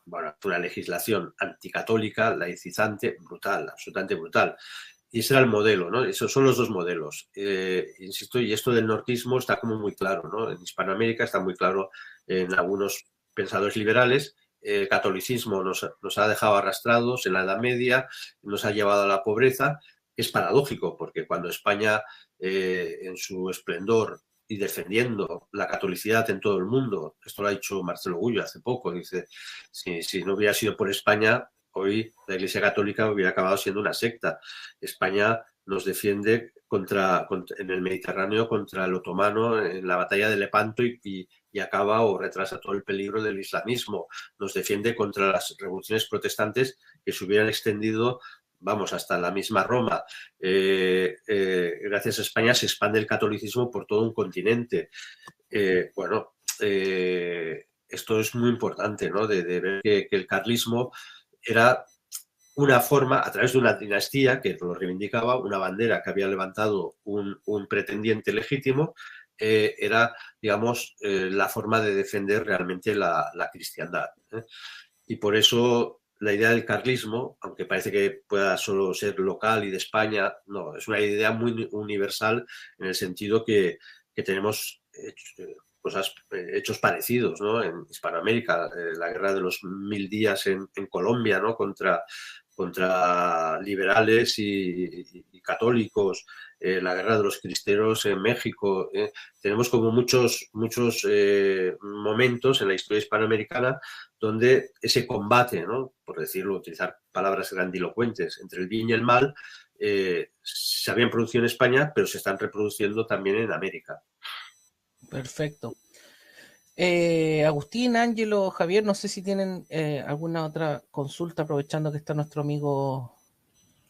bueno, fue una legislación anticatólica, laicizante, brutal, absolutamente brutal. Y ese era el modelo, ¿no? Esos son los dos modelos. Insisto, y esto del nortismo está como muy claro, ¿no? En Hispanoamérica está muy claro en algunos pensadores liberales. El catolicismo nos ha dejado arrastrados en la Edad Media, nos ha llevado a la pobreza. Es paradójico, porque cuando España, en su esplendor y defendiendo la catolicidad en todo el mundo, esto lo ha dicho Marcelo Gullo hace poco, dice, si no hubiera sido por España, hoy la Iglesia Católica hubiera acabado siendo una secta. España nos defiende en el Mediterráneo contra el otomano en la batalla de Lepanto y acaba o retrasa todo el peligro del islamismo. Nos defiende contra las revoluciones protestantes que se hubieran extendido, vamos, hasta la misma Roma. Gracias a España se expande el catolicismo por todo un continente. Esto es muy importante, ¿no? De ver que el carlismo era una forma, a través de una dinastía que lo reivindicaba, una bandera que había levantado un pretendiente legítimo, era, digamos, la forma de defender realmente la cristiandad. Y por eso la idea del carlismo, aunque parece que pueda solo ser local y de España, no, es una idea muy universal, en el sentido que tenemos hechos parecidos, ¿no? En Hispanoamérica, la guerra de los 1000 días en Colombia, ¿no? contra liberales y católicos, la guerra de los cristeros en México. Tenemos como muchos momentos en la historia hispanoamericana donde ese combate, ¿no? Por decirlo, utilizar palabras grandilocuentes, entre el bien y el mal, se habían producido en España, pero se están reproduciendo también en América. Perfecto. Agustín, Ángelo, Javier, no sé si tienen alguna otra consulta, aprovechando que está nuestro amigo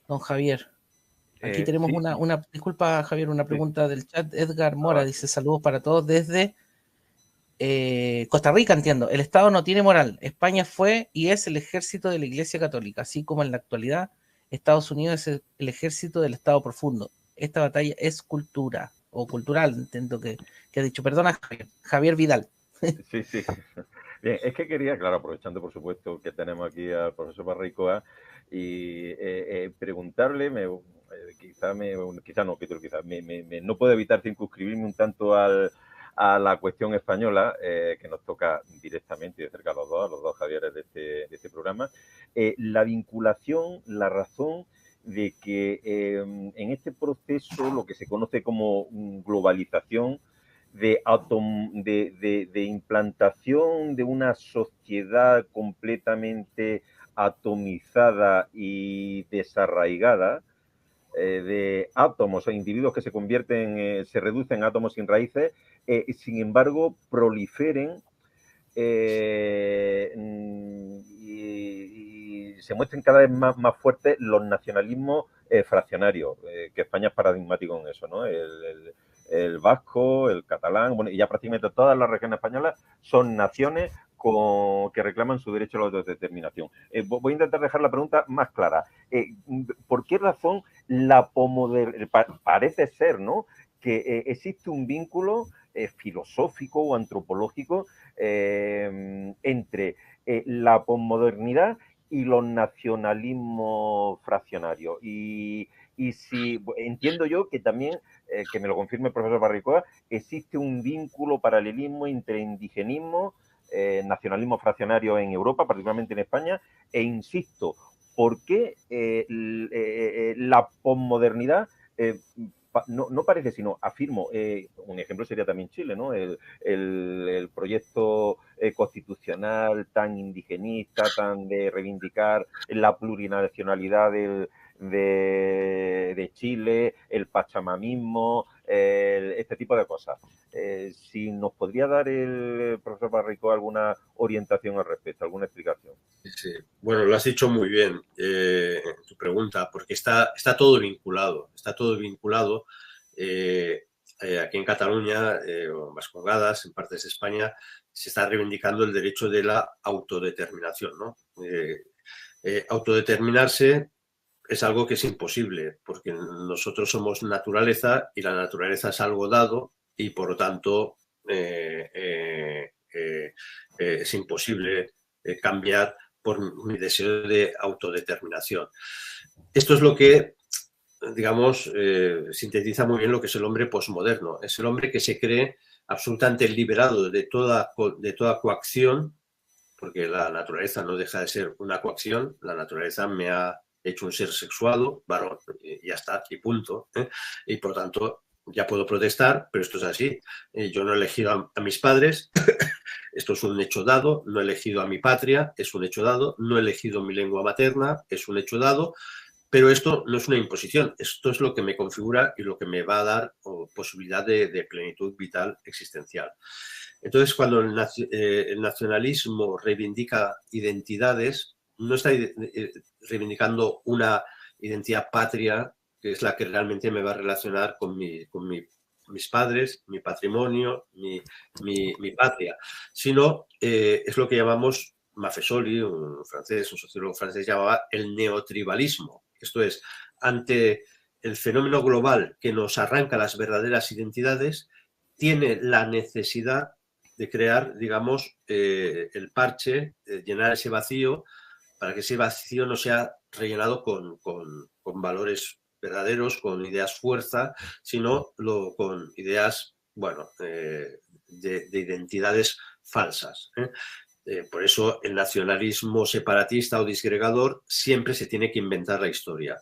don Javier. Aquí tenemos sí. Disculpa, Javier, una pregunta del chat. Edgar Mora dice: saludos para todos desde Costa Rica, entiendo. El Estado no tiene moral. España fue y es el ejército de la Iglesia Católica, así como en la actualidad Estados Unidos es el ejército del Estado profundo. Esta batalla es cultural, entiendo que ha dicho. Perdona, Javier Vidal. Sí. Bien, es que quería, claro, aprovechando por supuesto que tenemos aquí al profesor Barreicoa, y preguntarle, no puedo evitar circunscribirme un tanto a la cuestión española, que nos toca directamente y de cerca a los dos Javieres de este programa, la vinculación, la razón de que en este proceso, lo que se conoce como globalización, de implantación de una sociedad completamente atomizada y desarraigada, de átomos o individuos que se convierten, se reducen a átomos sin raíces, sin embargo, proliferen y se muestren cada vez más fuertes los nacionalismos fraccionarios, que España es paradigmático en eso, ¿no? El vasco, el catalán, bueno, y ya prácticamente todas las regiones españolas son naciones que reclaman su derecho a la autodeterminación. Voy a intentar dejar la pregunta más clara. ¿Por qué razón parece ser, ¿no?, que existe un vínculo filosófico o antropológico entre la posmodernidad y los nacionalismos fraccionarios? Y si entiendo yo que también, que me lo confirme el profesor Barricoa, existe un vínculo, paralelismo entre indigenismo, nacionalismo fraccionario en Europa, particularmente en España, e insisto, ¿por qué la posmodernidad no parece, sino afirmo, un ejemplo sería también Chile, ¿no? El proyecto constitucional tan indigenista, tan de reivindicar la plurinacionalidad de Chile, el pachamamismo, este tipo de cosas. Si nos podría dar el profesor Barrico alguna orientación al respecto, alguna explicación. Sí. Bueno, lo has dicho muy bien en tu pregunta, porque está todo vinculado. Está todo vinculado. Aquí en Cataluña, o en Vascongadas, en partes de España, se está reivindicando el derecho de la autodeterminación, ¿no? Autodeterminarse es algo que es imposible, porque nosotros somos naturaleza y la naturaleza es algo dado y, por lo tanto, es imposible cambiar por mi deseo de autodeterminación. Esto es lo que, digamos, sintetiza muy bien lo que es el hombre posmoderno. Es el hombre que se cree absolutamente liberado de toda coacción, porque la naturaleza no deja de ser una coacción. La naturaleza me ha hecho un ser sexuado, varón, y ya está, y punto. Y por tanto, ya puedo protestar, pero esto es así. Yo no he elegido a mis padres, esto es un hecho dado. No he elegido a mi patria, es un hecho dado. No he elegido mi lengua materna, es un hecho dado. Pero esto no es una imposición, esto es lo que me configura y lo que me va a dar posibilidad de plenitud vital existencial. Entonces, cuando el nacionalismo reivindica identidades, no está reivindicando una identidad patria, que es la que realmente me va a relacionar con mis padres, mi patrimonio, mi patria, sino es lo que llamamos Maffesoli, un sociólogo francés, llamaba el neotribalismo. Esto es, ante el fenómeno global que nos arranca las verdaderas identidades, tiene la necesidad de crear, digamos, el parche, llenar ese vacío, para que ese vacío no sea rellenado con valores verdaderos, con ideas fuerza, sino con ideas, bueno, de identidades falsas. Por eso el nacionalismo separatista o disgregador siempre se tiene que inventar la historia.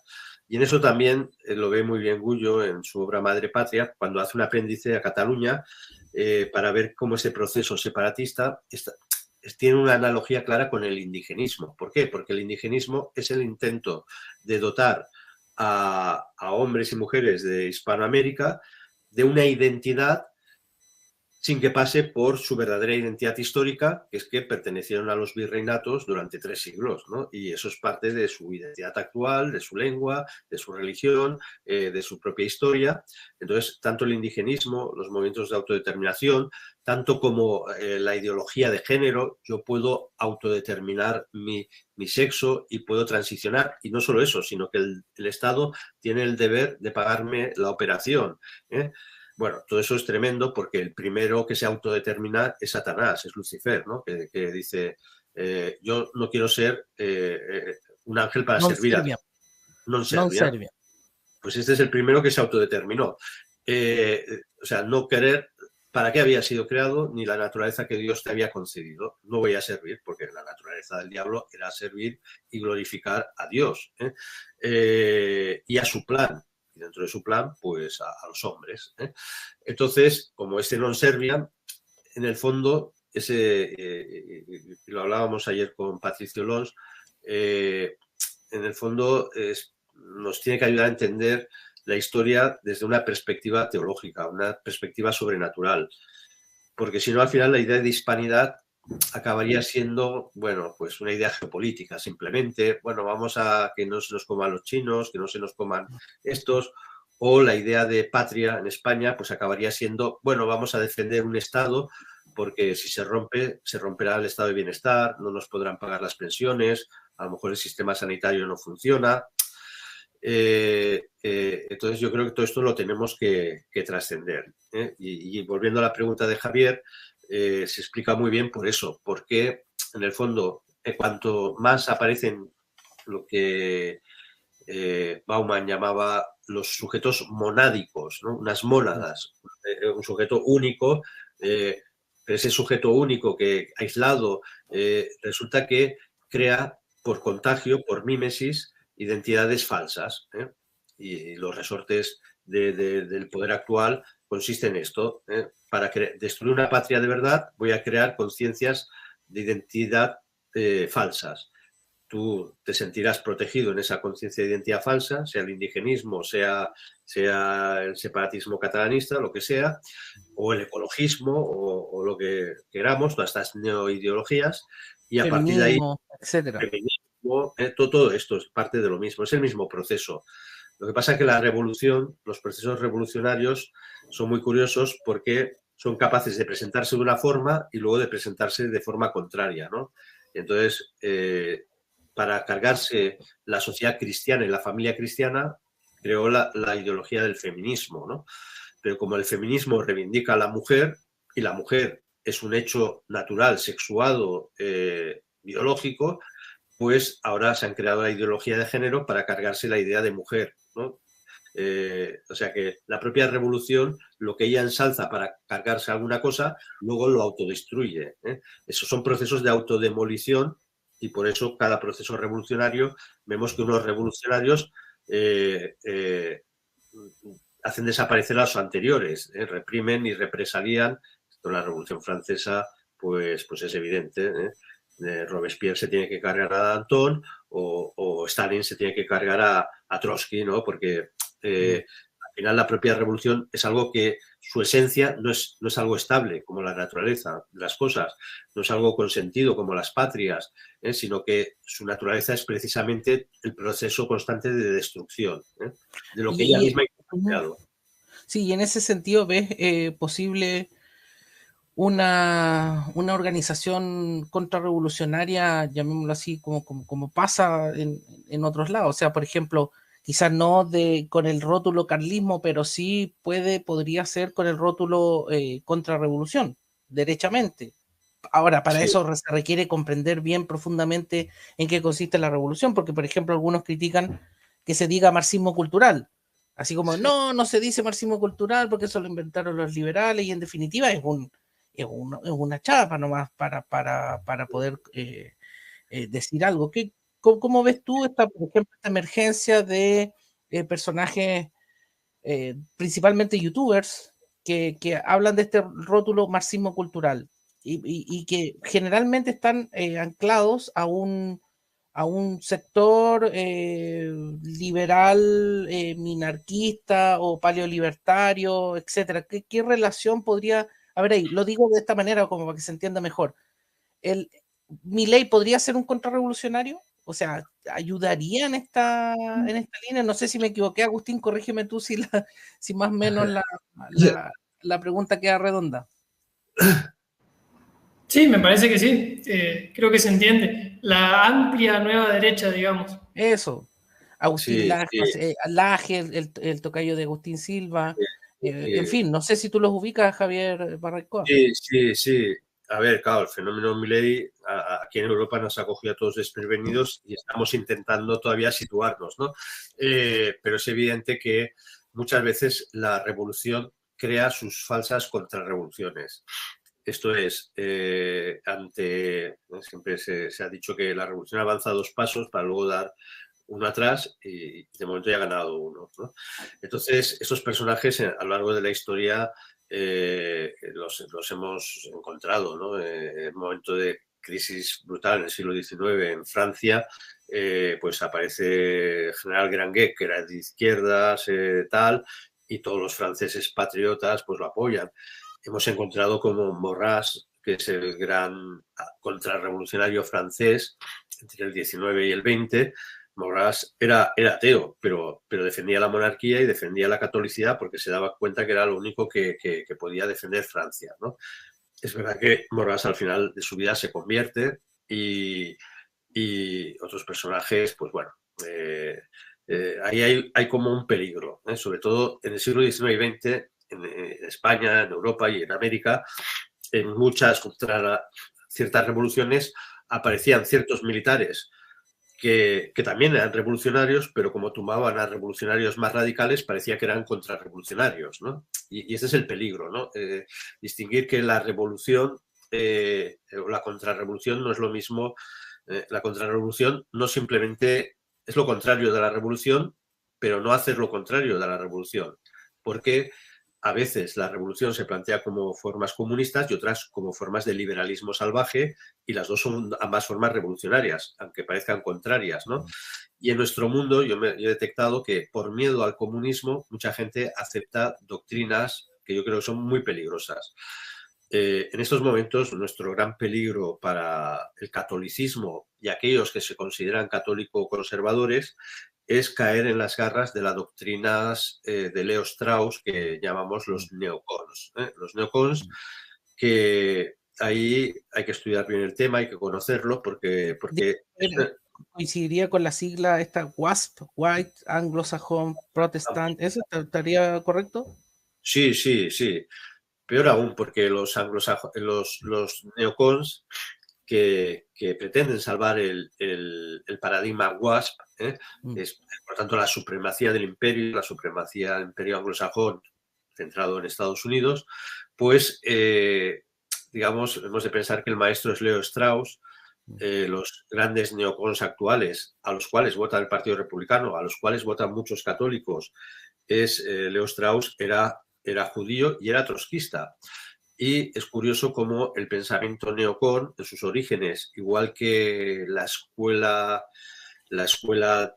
Y en eso también lo ve muy bien Gullo en su obra Madre Patria, cuando hace un apéndice a Cataluña para ver cómo ese proceso separatista tiene una analogía clara con el indigenismo. ¿Por qué? Porque el indigenismo es el intento de dotar a hombres y mujeres de Hispanoamérica de una identidad sin que pase por su verdadera identidad histórica, que es que pertenecieron a los virreinatos durante 3 siglos, ¿no? Y eso es parte de su identidad actual, de su lengua, de su religión, de su propia historia. Entonces, tanto el indigenismo, los movimientos de autodeterminación, tanto como la ideología de género, yo puedo autodeterminar mi sexo y puedo transicionar. Y no solo eso, sino que el Estado tiene el deber de pagarme la operación, ¿eh? Bueno, todo eso es tremendo porque el primero que se autodetermina es Satanás, es Lucifer, ¿no? Que dice, yo no quiero ser un ángel para servir a Dios. Non servia. Pues este es el primero que se autodeterminó. O sea, no querer para qué había sido creado ni la naturaleza que Dios te había concedido. No voy a servir, porque la naturaleza del diablo era servir y glorificar a Dios, y a su plan. Y dentro de su plan, pues a los hombres. Entonces, como este non serviam, en el fondo, lo hablábamos ayer con Patricio Lons, en el fondo nos tiene que ayudar a entender la historia desde una perspectiva teológica, una perspectiva sobrenatural, porque si no, al final la idea de hispanidad acabaría siendo, bueno, pues una idea geopolítica, simplemente, bueno, vamos a que no se nos coman los chinos, que no se nos coman estos, o la idea de patria en España, pues acabaría siendo, bueno, vamos a defender un Estado, porque si se rompe, se romperá el estado de bienestar, no nos podrán pagar las pensiones, a lo mejor el sistema sanitario no funciona. Entonces yo creo que todo esto lo tenemos que trascender. Y volviendo a la pregunta de Javier, se explica muy bien por eso, porque en el fondo, cuanto más aparecen lo que Bauman llamaba los sujetos monádicos, ¿no? Unas mónadas, un sujeto único, pero ese sujeto único que aislado resulta que crea por contagio, por mímesis, identidades falsas. Y los resortes del poder actual consisten en esto. Para destruir una patria de verdad voy a crear conciencias de identidad falsas. Tú te sentirás protegido en esa conciencia de identidad falsa, sea el indigenismo, sea el separatismo catalanista, lo que sea, o el ecologismo, o lo que queramos, todas estas neoideologías, y a feminismo, partir de ahí, etcétera. feminismo, todo esto es parte de lo mismo, es el mismo proceso. Lo que pasa es que la revolución, los procesos revolucionarios son muy curiosos porque son capaces de presentarse de una forma y luego de presentarse de forma contraria, ¿no? Entonces, para cargarse la sociedad cristiana y la familia cristiana, creó la ideología del feminismo, ¿no? Pero como el feminismo reivindica a la mujer y la mujer es un hecho natural, sexuado, biológico, pues ahora se han creado la ideología de género para cargarse la idea de mujer, ¿no? O sea que la propia revolución, lo que ella ensalza para cargarse alguna cosa, luego lo autodestruye. Esos son procesos de autodemolición y por eso cada proceso revolucionario, vemos que unos revolucionarios hacen desaparecer a los anteriores, reprimen y represalían. Esto en la Revolución Francesa pues es evidente. Robespierre se tiene que cargar a Danton o Stalin se tiene que cargar a Trotsky, ¿no? Porque al final la propia revolución es algo que su esencia no es algo estable como la naturaleza de las cosas, no es algo consentido como las patrias, sino que su naturaleza es precisamente el proceso constante de destrucción de lo que ella misma ha creado. Sí, y en ese sentido ves posible una organización contrarrevolucionaria, llamémoslo así, como pasa en otros lados. O sea, por ejemplo, quizás no con el rótulo carlismo, pero sí podría ser con el rótulo contrarrevolución, derechamente. Ahora, para eso se requiere comprender bien profundamente en qué consiste la revolución, porque, por ejemplo, algunos critican que se diga marxismo cultural. Así como, no se dice marxismo cultural porque eso lo inventaron los liberales y en definitiva es una chapa nomás para poder decir algo. ¿Cómo ves tú, por ejemplo, esta emergencia de personajes, principalmente youtubers, que hablan de este rótulo marxismo cultural y que generalmente están anclados a un sector liberal, minarquista o paleolibertario, etcétera? ¿Qué relación podría haber ahí? Lo digo de esta manera como para que se entienda mejor. ¿Milei podría ser un contrarrevolucionario? O sea, ¿ayudaría en esta línea? No sé si me equivoqué, Agustín, corrígeme tú si más o menos la pregunta queda redonda. Sí, me parece que sí. Creo que se entiende. La amplia nueva derecha, digamos. Eso. Agustín Sí. Laje, el tocayo de Agustín Silva. En fin, no sé si tú los ubicas, Javier Barraicoa. Sí. A ver, claro, el fenómeno Milei aquí en Europa nos ha cogido a todos desprevenidos y estamos intentando todavía situarnos, ¿no? Pero es evidente que muchas veces la revolución crea sus falsas contrarrevoluciones. Esto es, siempre se ha dicho que la revolución avanza 2 pasos para luego dar uno atrás y de momento ya ha ganado uno, ¿no? Entonces, esos personajes a lo largo de la historia los hemos encontrado, ¿no? En el momento de crisis brutal en el siglo XIX en Francia, pues aparece General Granguet, que era de izquierdas, tal, y todos los franceses patriotas pues lo apoyan. Hemos encontrado como Maurras, que es el gran contrarrevolucionario francés entre el 19 y el 20. Maurras era ateo, pero defendía la monarquía y defendía la catolicidad porque se daba cuenta que era lo único que podía defender Francia, ¿no? Es verdad que Maurras al final de su vida se convierte y otros personajes, pues bueno, ahí hay como un peligro, sobre todo en el siglo XIX y XX, en España, en Europa y en América, en muchas, contra ciertas revoluciones, aparecían ciertos militares que también eran revolucionarios, pero como tumbaban a revolucionarios más radicales, parecía que eran contrarrevolucionarios, ¿no? Y ese es el peligro, ¿no? Distinguir que la revolución o la contrarrevolución no es lo mismo. La contrarrevolución no simplemente es lo contrario de la revolución, pero no hacer lo contrario de la revolución, porque a veces la revolución se plantea como formas comunistas y otras como formas de liberalismo salvaje, y las dos son ambas formas revolucionarias, aunque parezcan contrarias, ¿no? Y en nuestro mundo yo he detectado que por miedo al comunismo mucha gente acepta doctrinas que yo creo que son muy peligrosas. En estos momentos nuestro gran peligro para el catolicismo y aquellos que se consideran católico-conservadores es caer en las garras de las doctrinas de Leo Strauss, que llamamos los neocons. Los neocons, que ahí hay que estudiar bien el tema, hay que conocerlo, porque coincidiría con la sigla esta WASP, White Anglo-Saxon Protestant. ¿Eso estaría correcto? Sí. Peor aún, porque los neocons que pretenden salvar el paradigma WASP, es, por tanto, la supremacía del imperio, la supremacía del imperio anglosajón centrado en Estados Unidos, pues, digamos, hemos de pensar que el maestro es Leo Strauss. Los grandes neocons actuales, a los cuales vota el Partido Republicano, a los cuales votan muchos católicos, Leo Strauss era judío y era trotskista. Y es curioso cómo el pensamiento neocon, en sus orígenes, igual que la escuela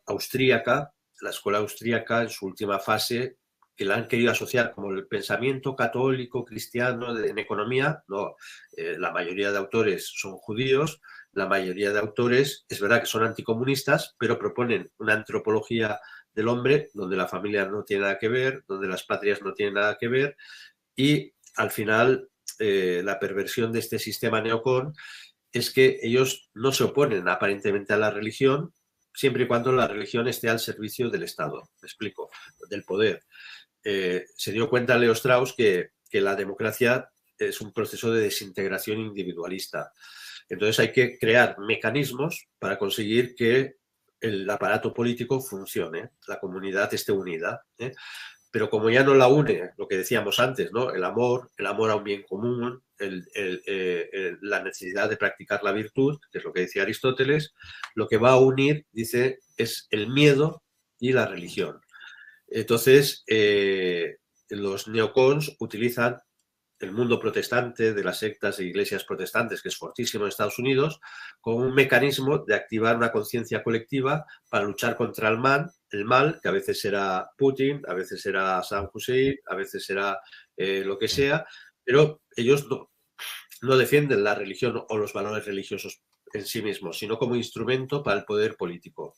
austríaca en su última fase, que la han querido asociar como el pensamiento católico cristiano en economía, no, la mayoría de autores son judíos, la mayoría de autores es verdad que son anticomunistas, pero proponen una antropología del hombre donde la familia no tiene nada que ver, donde las patrias no tienen nada que ver, y al final la perversión de este sistema neocon es que ellos no se oponen aparentemente a la religión, siempre y cuando la religión esté al servicio del Estado, me explico, del poder. Se dio cuenta Leo Strauss que la democracia es un proceso de desintegración individualista. Entonces hay que crear mecanismos para conseguir que el aparato político funcione, la comunidad esté unida, pero como ya no la une, lo que decíamos antes, ¿no? El amor a un bien común, la necesidad de practicar la virtud, que es lo que decía Aristóteles, lo que va a unir, dice, es el miedo y la religión. Entonces, los neocons utilizan el mundo protestante de las sectas e iglesias protestantes, que es fortísimo en Estados Unidos, como un mecanismo de activar una conciencia colectiva para luchar contra el mal, que a veces será Putin, a veces será Saddam Hussein, a veces será lo que sea, pero ellos no defienden la religión o los valores religiosos en sí mismos, sino como instrumento para el poder político.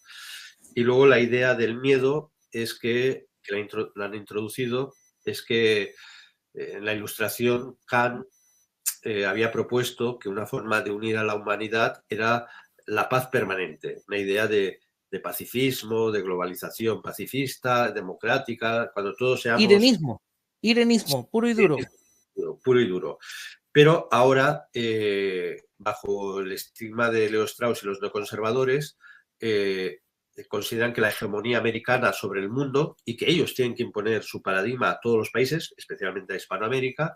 Y luego la idea del miedo es que la han introducido, es que en la Ilustración Kant había propuesto que una forma de unir a la humanidad era la paz permanente, una idea de pacifismo, de globalización pacifista, democrática, cuando todos seamos... Irenismo, puro y duro. Puro y duro. Pero ahora, bajo el estigma de Leo Strauss y los neoconservadores, consideran que la hegemonía americana sobre el mundo y que ellos tienen que imponer su paradigma a todos los países, especialmente a Hispanoamérica,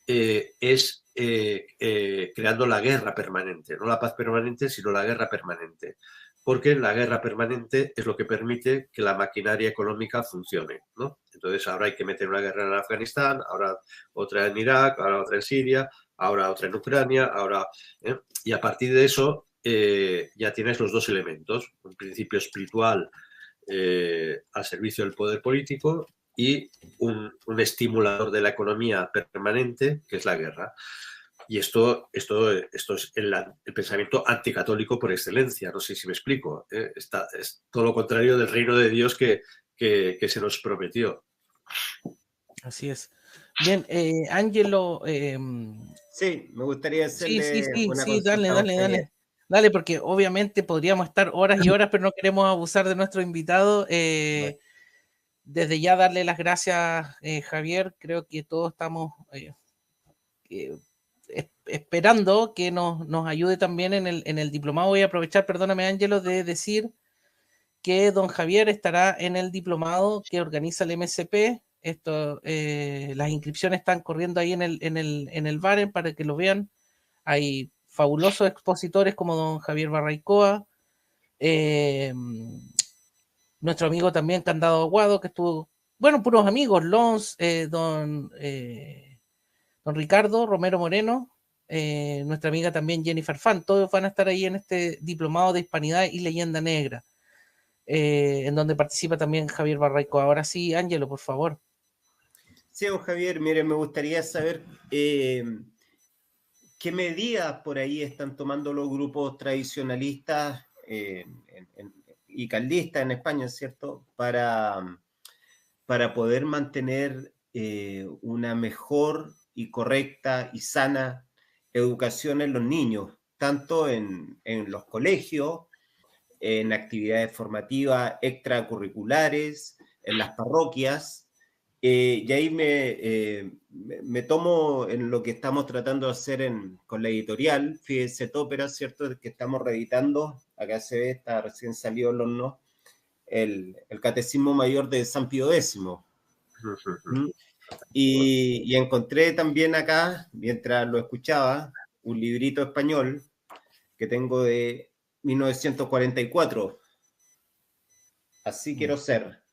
es creando la guerra permanente, no la paz permanente, sino la guerra permanente. Porque la guerra permanente es lo que permite que la maquinaria económica funcione, ¿no? Entonces ahora hay que meter una guerra en Afganistán, ahora otra en Irak, ahora otra en Siria, ahora otra en Ucrania, ahora... Y a partir de eso ya tienes los dos elementos, un principio espiritual al servicio del poder político y un estimulador de la economía permanente, que es la guerra. Y esto es el pensamiento anticatólico por excelencia, no sé si me explico. Es todo lo contrario del reino de Dios que se nos prometió. Así es. Bien, Ángelo. Sí, me gustaría hacerle una consulta. Dale, porque obviamente podríamos estar horas y horas, pero no queremos abusar de nuestro invitado. Desde ya darle las gracias, Javier. Creo que todos estamos esperando que nos ayude también en el diplomado. Voy a aprovechar, perdóname, Ángelo, de decir que don Javier estará en el diplomado que organiza el MSP. Las inscripciones están corriendo ahí en el Baren para que lo vean. Hay fabulosos expositores como don Javier Barraicoa, nuestro amigo también Candado Aguado, que estuvo, bueno, puros amigos, Lons, don Ricardo Romero Moreno, nuestra amiga también Jennifer Fan, todos van a estar ahí en este diplomado de Hispanidad y Leyenda Negra, en donde participa también Javier Barraicoa. Ahora sí, Ángelo, por favor. Sí, don Javier, mire, me gustaría saber qué medidas por ahí están tomando los grupos tradicionalistas y caldistas en España, ¿cierto?, para poder mantener una mejor y correcta y sana educación en los niños, tanto en los colegios, en actividades formativas extracurriculares, en las parroquias. Y ahí me tomo en lo que estamos tratando de hacer con la editorial, Fides Opera, ¿cierto?, que estamos reeditando, acá se ve, está recién salido el horno, el Catecismo Mayor de San Pío X. Y encontré también acá, mientras lo escuchaba, un librito español que tengo de 1944. Así quiero ser.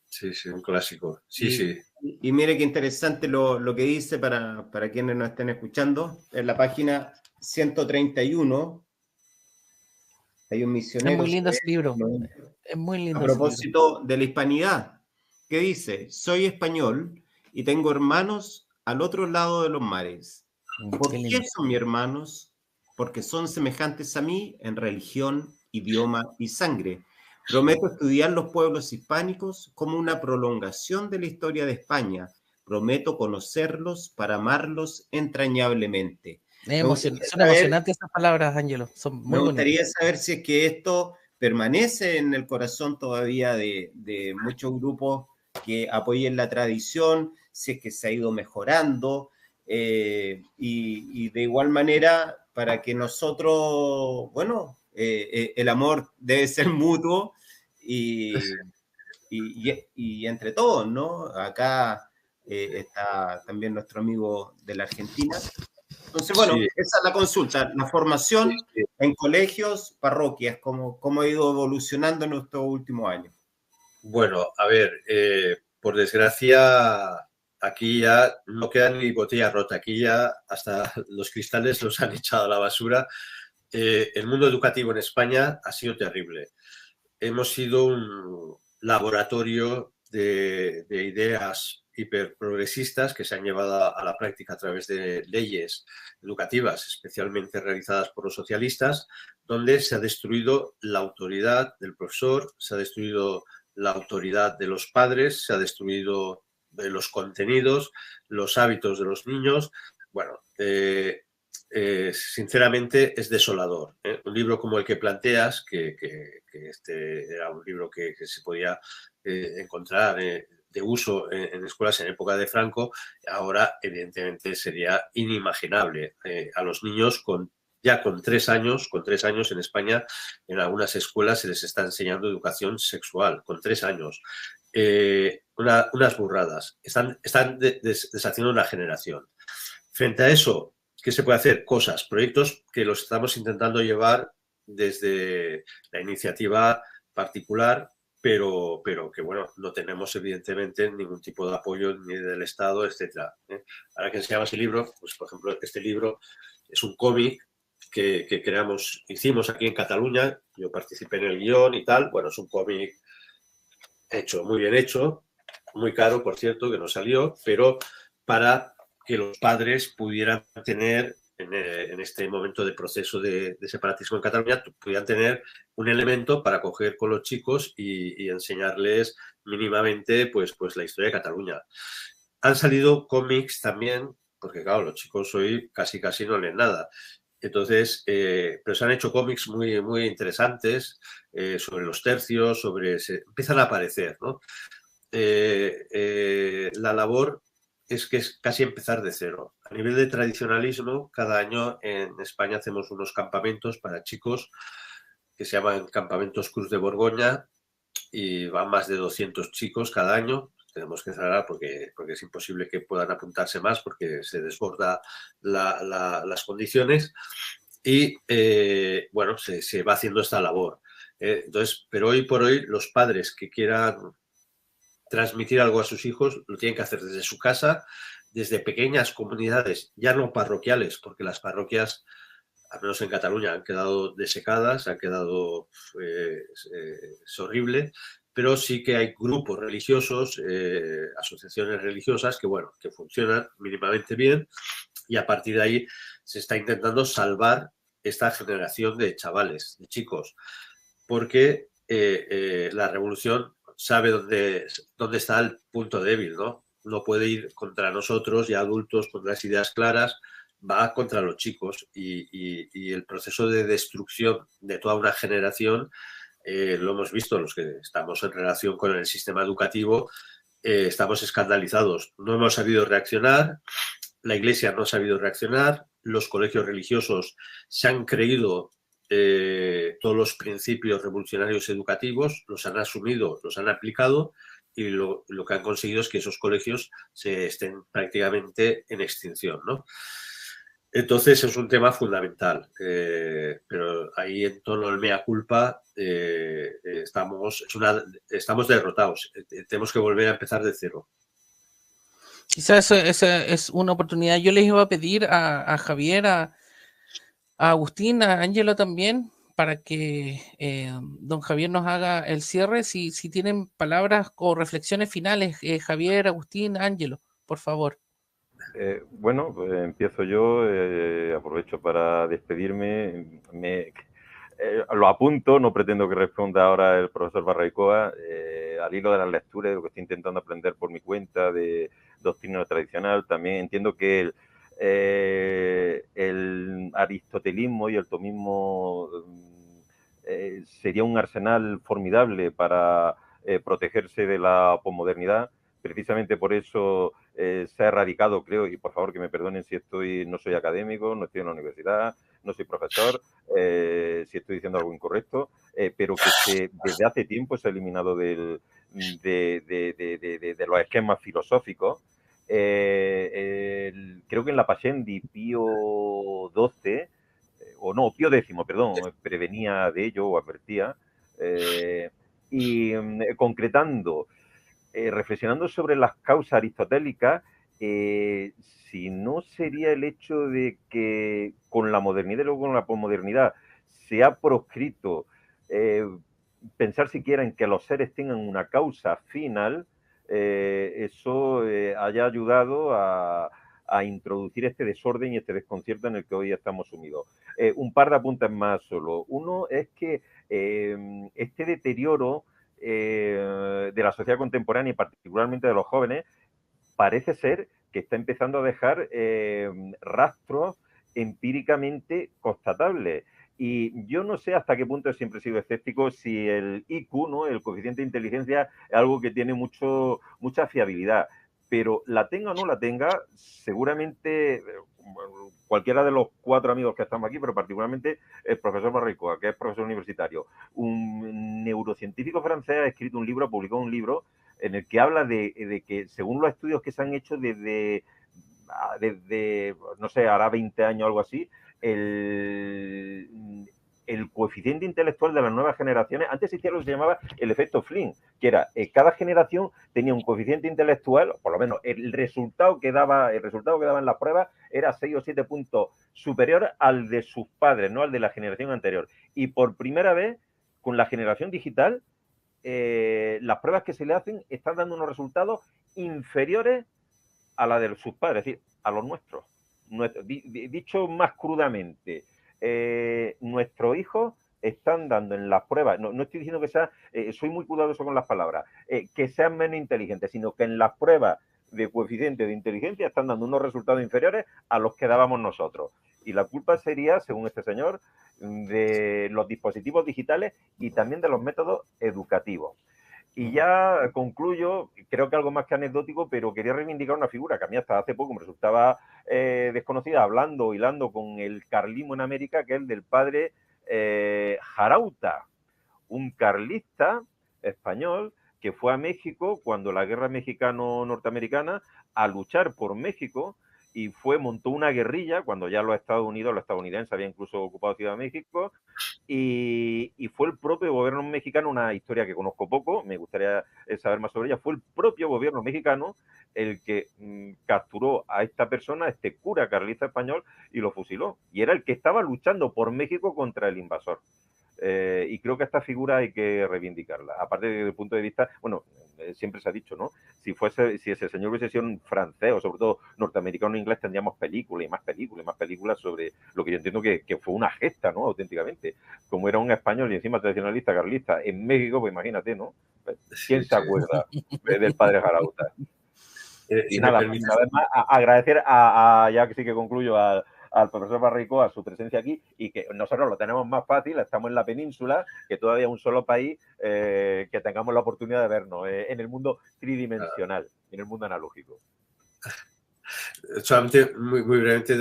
Sí, un clásico. Sí. Y mire qué interesante lo que dice para quienes nos estén escuchando. En la página 131 hay un misionero. Es muy lindo ese libro. Es muy lindo. A propósito de la hispanidad, que dice: soy español y tengo hermanos al otro lado de los mares. ¿Por qué son mis hermanos? Porque son semejantes a mí en religión, idioma y sangre. Prometo estudiar los pueblos hispánicos como una prolongación de la historia de España. Prometo conocerlos para amarlos entrañablemente. Son emocionantes esas palabras, Ángelo. Son muy me gustaría saber si es que esto permanece en el corazón todavía de muchos grupos que apoyen la tradición, si es que se ha ido mejorando, y de igual manera para que nosotros, bueno, el amor debe ser mutuo y entre todos, ¿no? Acá está también nuestro amigo de la Argentina. Entonces, bueno, sí, esa es la consulta, la formación en colegios, parroquias, cómo ha ido evolucionando en estos últimos años. Bueno, a ver, por desgracia, aquí ya no queda ni botella rota, aquí ya hasta los cristales los han echado a la basura. El mundo educativo en España ha sido terrible. Hemos sido un laboratorio de ideas hiperprogresistas que se han llevado a la práctica a través de leyes educativas, especialmente realizadas por los socialistas, donde se ha destruido la autoridad del profesor, se ha destruido la autoridad de los padres, se ha destruido los contenidos, los hábitos de los niños. Bueno, sinceramente es desolador. Un libro como el que planteas, que este era un libro que se podía encontrar de uso en escuelas en época de Franco, ahora evidentemente sería inimaginable. A los niños ya con 3 años en España, en algunas escuelas se les está enseñando educación sexual, con 3 años. Unas burradas. Están deshaciendo una generación. Frente a eso, ¿qué se puede hacer? Cosas, proyectos que los estamos intentando llevar desde la iniciativa particular, pero que, bueno, no tenemos evidentemente ningún tipo de apoyo ni del Estado, etcétera. Ahora que enseñamos el libro, pues por ejemplo, este libro es un cómic que hicimos aquí en Cataluña. Yo participé en el guión y tal. Bueno, es un cómic hecho, muy bien hecho, muy caro, por cierto, que no salió, pero para que los padres pudieran tener, en este momento de proceso de separatismo en Cataluña, pudieran tener un elemento para coger con los chicos y enseñarles mínimamente pues la historia de Cataluña. Han salido cómics también, porque claro, los chicos hoy casi no leen nada. Entonces, pero se han hecho cómics muy, muy interesantes sobre los tercios, empiezan a aparecer, ¿no? La labor es casi empezar de cero. A nivel de tradicionalismo, cada año en España hacemos unos campamentos para chicos que se llaman Campamentos Cruz de Borgoña y van más de 200 chicos cada año. Tenemos que cerrar porque es imposible que puedan apuntarse más porque se desborda las condiciones y bueno, se va haciendo esta labor. Entonces, pero hoy por hoy los padres que quieran transmitir algo a sus hijos lo tienen que hacer desde su casa, desde pequeñas comunidades, ya no parroquiales, porque las parroquias, al menos en Cataluña, han quedado desecadas, es horrible, pero sí que hay grupos religiosos, asociaciones religiosas que, bueno, que funcionan mínimamente bien y a partir de ahí se está intentando salvar esta generación de chavales, de chicos, porque la revolución sabe dónde está el punto débil, ¿no? No puede ir contra nosotros ya adultos con las ideas claras, va contra los chicos y el proceso de destrucción de toda una generación lo hemos visto los que estamos en relación con el sistema educativo, estamos escandalizados. No hemos sabido reaccionar, la Iglesia no ha sabido reaccionar, los colegios religiosos se han creído todos los principios revolucionarios educativos, los han asumido, los han aplicado y lo que han conseguido es que esos colegios estén prácticamente en extinción, ¿no? Entonces es un tema fundamental, pero ahí en torno al mea culpa estamos derrotados, tenemos que volver a empezar de cero. Quizás esa es una oportunidad. Yo les iba a pedir a Javier, a Agustín, a Ángelo también, para que don Javier nos haga el cierre, si tienen palabras o reflexiones finales. Javier, Agustín, Ángelo, por favor. Bueno, pues empiezo yo, aprovecho para despedirme. Lo apunto, no pretendo que responda ahora el profesor Barraicoa, al hilo de las lecturas, de lo que estoy intentando aprender por mi cuenta de doctrina tradicional. También entiendo que el aristotelismo y el tomismo sería un arsenal formidable para protegerse de la posmodernidad. Precisamente por eso se ha erradicado, creo, y por favor que me perdonen si no soy académico, no estoy en la universidad, no soy profesor, si estoy diciendo algo incorrecto, pero que desde hace tiempo se ha eliminado de los esquemas filosóficos. Creo que en la Pascendi Pío XII, Pío X, perdón, prevenía de ello o advertía, y concretando, reflexionando sobre las causas aristotélicas, si no sería el hecho de que con la modernidad y luego con la posmodernidad se ha proscrito pensar siquiera en que los seres tengan una causa final, eso haya ayudado a introducir este desorden y este desconcierto en el que hoy estamos sumidos. Un par de apuntes más solo. Uno es que este deterioro de la sociedad contemporánea y particularmente de los jóvenes parece ser que está empezando a dejar rastros empíricamente constatables. Y yo no sé hasta qué punto siempre he sido escéptico si el IQ, ¿no?, el coeficiente de inteligencia, es algo que tiene mucha fiabilidad. Pero la tenga o no la tenga, seguramente cualquiera de los 4 amigos que estamos aquí, pero particularmente el profesor Barraicoa, que es profesor universitario, un neurocientífico francés, ha escrito un libro, publicó un libro en el que habla de que según los estudios que se han hecho desde no sé, hará 20 años o algo así, el el coeficiente intelectual de las nuevas generaciones. Antes existía lo que se llamaba el efecto Flynn, que era cada generación tenía un coeficiente intelectual, por lo menos el resultado que daba en las pruebas era 6 o 7 puntos superior al de sus padres, no al de la generación anterior. Y por primera vez, con la generación digital, las pruebas que se le hacen están dando unos resultados inferiores a la de sus padres, es decir, a los nuestros. Dicho más crudamente, nuestros hijos están dando en las pruebas, no estoy diciendo que sea, soy muy cuidadoso con las palabras, que sean menos inteligentes, sino que en las pruebas de coeficiente de inteligencia están dando unos resultados inferiores a los que dábamos nosotros. Y la culpa sería, según este señor, de los dispositivos digitales y también de los métodos educativos. Y ya concluyo, creo que algo más que anecdótico, pero quería reivindicar una figura que a mí hasta hace poco me resultaba desconocida, hilando con el carlismo en América, que es el del padre Jarauta, un carlista español que fue a México cuando la guerra mexicano-norteamericana a luchar por México y montó una guerrilla cuando ya los estadounidenses habían incluso ocupado Ciudad de México y fue el propio gobierno mexicano, una historia que conozco poco, me gustaría saber más sobre ella, fue el propio gobierno mexicano el que capturó a esta persona, a este cura carlista español, y lo fusiló. Y era el que estaba luchando por México contra el invasor. Y creo que esta figura hay que reivindicarla. Aparte, desde el punto de vista, bueno, siempre se ha dicho, ¿no? Si ese señor hubiese sido un francés o sobre todo norteamericano o inglés, tendríamos películas y más películas y más películas sobre lo que yo entiendo que fue una gesta, ¿no? Auténticamente. Como era un español y encima tradicionalista, carlista, en México, pues imagínate, ¿no? ¿Quién se acuerda del padre Jarauta? Y nada, una vez más, agradecer ya que sí que concluyo al profesor Barricoa su presencia aquí y que nosotros lo tenemos más fácil, estamos en la península, que todavía un solo país, que tengamos la oportunidad de vernos en el mundo tridimensional, en el mundo analógico. Solamente muy brevemente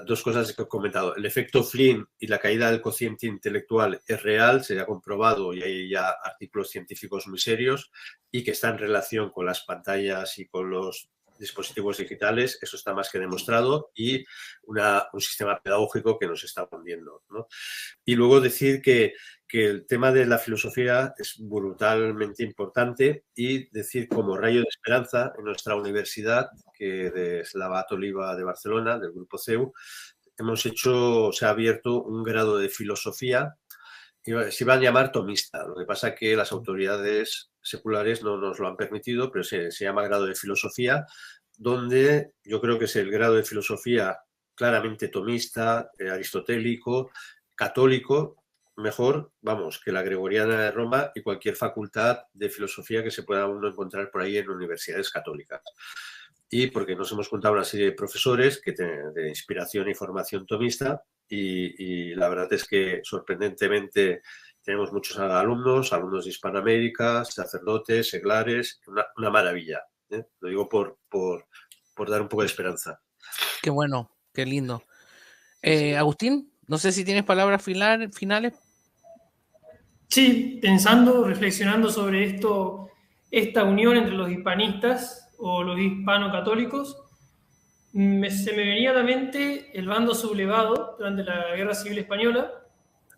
dos cosas que he comentado. El efecto Flynn y la caída del cociente intelectual es real, se ha comprobado y hay ya artículos científicos muy serios y que está en relación con las pantallas y con los dispositivos digitales, eso está más que demostrado, y un sistema pedagógico que nos está hundiendo, ¿no? Y luego decir que el tema de la filosofía es brutalmente importante y decir como rayo de esperanza en nuestra universidad, que es la Abat Oliba de Barcelona, del Grupo CEU, se ha abierto un grado de filosofía, se iba a llamar tomista, lo que pasa es que las autoridades seculares no nos lo han permitido, pero se llama grado de filosofía, donde yo creo que es el grado de filosofía claramente tomista, aristotélico, católico, mejor, vamos, que la Gregoriana de Roma y cualquier facultad de filosofía que se pueda uno encontrar por ahí en universidades católicas. Y porque nos hemos juntado una serie de profesores de inspiración y formación tomista y la verdad es que sorprendentemente tenemos muchos alumnos de Hispanoamérica, sacerdotes, seglares, una maravilla. Lo digo por dar un poco de esperanza. Qué bueno, qué lindo. Sí. Agustín, no sé si tienes palabras finales. Sí, pensando, reflexionando sobre esta unión entre los hispanistas o los hispano-católicos, se me venía a la mente el bando sublevado durante la Guerra Civil Española,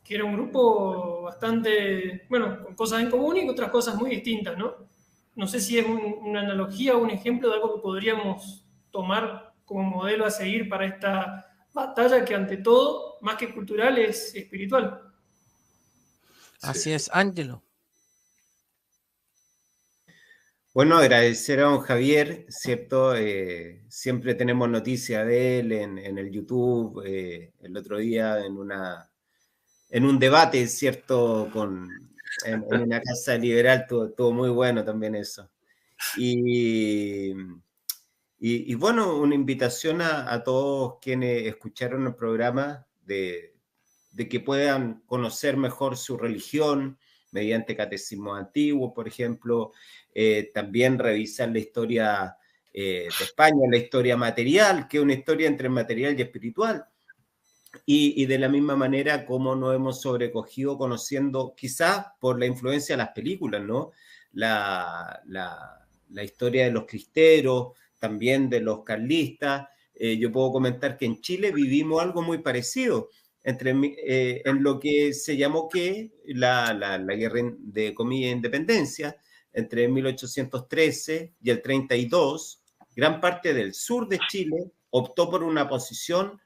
que era un grupo bastante, bueno, con cosas en común y otras cosas muy distintas, ¿no? No sé si es una analogía o un ejemplo de algo que podríamos tomar como modelo a seguir para esta batalla que ante todo, más que cultural, es espiritual. Así es, Ángelo. Bueno, agradecer a don Javier, ¿cierto? Siempre tenemos noticia de él en el YouTube, el otro día en un debate, ¿cierto? En una casa liberal, estuvo muy bueno también eso. Y bueno, una invitación a todos quienes escucharon el programa de que puedan conocer mejor su religión mediante catecismos antiguos, por ejemplo, también revisar la historia de España, la historia material, que es una historia entre material y espiritual, y de la misma manera como nos hemos sobrecogido conociendo, quizás por la influencia de las películas, ¿no? La historia de los cristeros, también de los carlistas. Yo puedo comentar que en Chile vivimos algo muy parecido. en lo que se llamó la guerra de comillas independencia, entre 1813 y el 32, gran parte del sur de Chile optó por una posición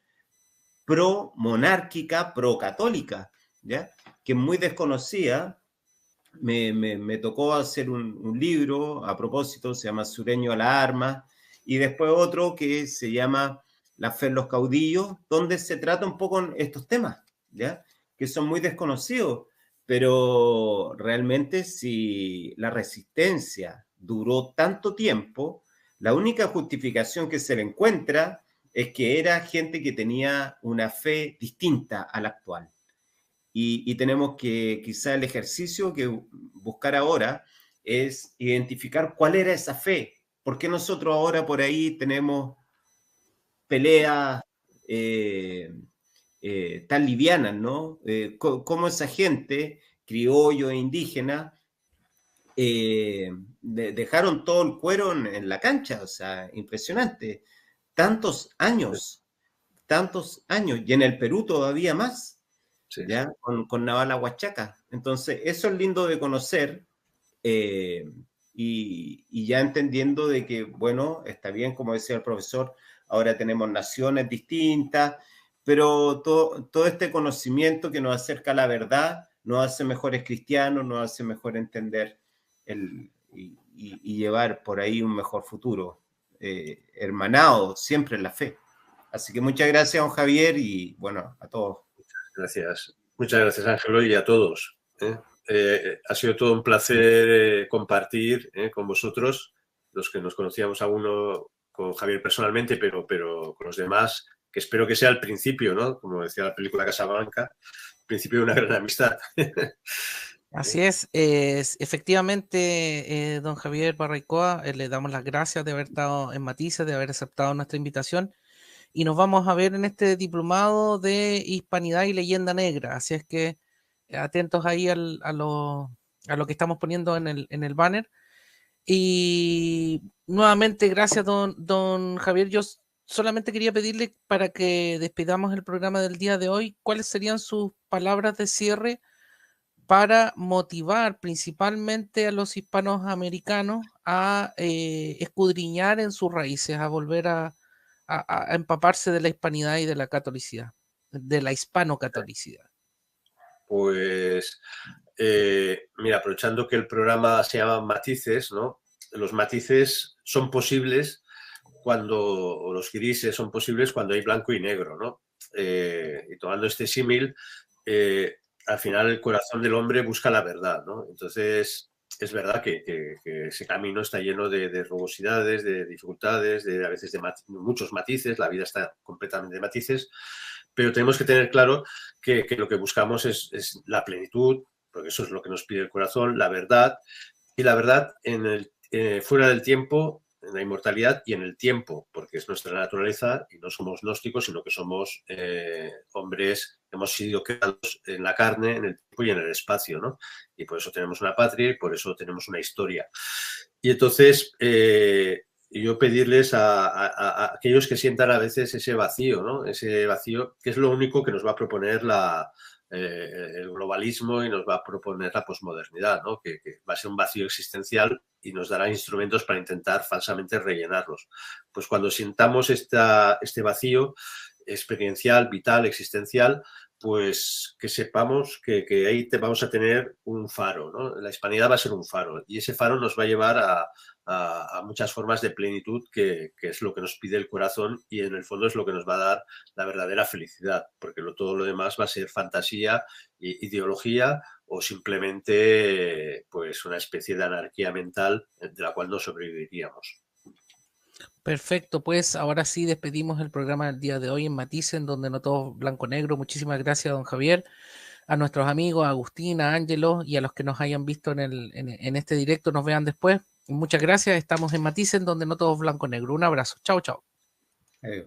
pro-monárquica, pro-católica, ¿ya? Que es muy desconocida. Me tocó hacer un libro a propósito, se llama Sureño a la Arma, y después otro que se llama La fe en los caudillos, donde se trata un poco estos temas, ¿ya? Que son muy desconocidos, pero realmente si la resistencia duró tanto tiempo, la única justificación que se le encuentra es que era gente que tenía una fe distinta a la actual. Y tenemos que, quizá el ejercicio que buscar ahora es identificar cuál era esa fe. ¿Por qué nosotros ahora por ahí tenemos peleas tan livianas, ¿no? Cómo esa gente, criollo e indígena, dejaron todo el cuero en la cancha, o sea, impresionante. Tantos años, y en el Perú todavía más. Sí. ¿Ya? Con Navala Huachaca. Entonces, eso es lindo de conocer y ya entendiendo de que, bueno, está bien, como decía el profesor, ahora tenemos naciones distintas, pero todo este conocimiento que nos acerca a la verdad nos hace mejores cristianos, nos hace mejor entender y llevar por ahí un mejor futuro, hermanado siempre en la fe. Así que muchas gracias, don Javier, y bueno, a todos. Gracias. Muchas gracias, Ángelo, y a todos. Ha sido todo un placer compartir con vosotros, los que nos conocíamos a uno con Javier personalmente, pero con los demás, que espero que sea el principio, ¿no? Como decía la película Casablanca, el principio de una gran amistad. Así es, efectivamente, don Javier Barraycoa, le damos las gracias de haber estado en Matices, de haber aceptado nuestra invitación. Y nos vamos a ver en este diplomado de Hispanidad y Leyenda Negra. Así es que atentos ahí a lo que estamos poniendo en el banner. Y nuevamente, gracias, don Javier. Yo solamente quería pedirle, para que despidamos el programa del día de hoy, ¿cuáles serían sus palabras de cierre para motivar principalmente a los hispanos americanos a escudriñar en sus raíces, a volver a empaparse de la hispanidad y de la catolicidad, de la hispano-catolicidad? Pues, mira, aprovechando que el programa se llama Matices, ¿no? Los matices son posibles o los grises son posibles cuando hay blanco y negro, ¿no? Y tomando este símil, al final el corazón del hombre busca la verdad, ¿no? Entonces, es verdad que ese camino está lleno de rugosidades, de dificultades, a veces de muchos matices, la vida está completamente de matices, pero tenemos que tener claro que lo que buscamos es la plenitud, porque eso es lo que nos pide el corazón, la verdad, y la verdad fuera del tiempo, en la inmortalidad y en el tiempo, porque es nuestra naturaleza y no somos gnósticos, sino que somos hombres que hemos sido creados en la carne, en el tiempo y en el espacio, ¿no? Y por eso tenemos una patria y por eso tenemos una historia. Y entonces, yo pedirles a aquellos que sientan a veces ese vacío, ¿no? Ese vacío que es lo único que nos va a proponer el globalismo y nos va a proponer la posmodernidad, ¿no? Que va a ser un vacío existencial y nos dará instrumentos para intentar falsamente rellenarlos. Pues cuando sintamos este vacío experiencial, vital, existencial, pues que sepamos que ahí vamos a tener un faro, ¿no? La hispanidad va a ser un faro y ese faro nos va a llevar a muchas formas de plenitud que es lo que nos pide el corazón y en el fondo es lo que nos va a dar la verdadera felicidad, porque todo lo demás va a ser fantasía, ideología o simplemente pues una especie de anarquía mental de la cual no sobreviviríamos. Perfecto, pues ahora sí despedimos el programa del día de hoy en Matices, en donde no todo blanco-negro. Muchísimas gracias, don Javier, a nuestros amigos, a Agustín, a Ángelo y a los que nos hayan visto en este directo, nos vean después. Muchas gracias, estamos en Matices, en donde no todo es blanco-negro. Un abrazo, chao, chao. Adiós.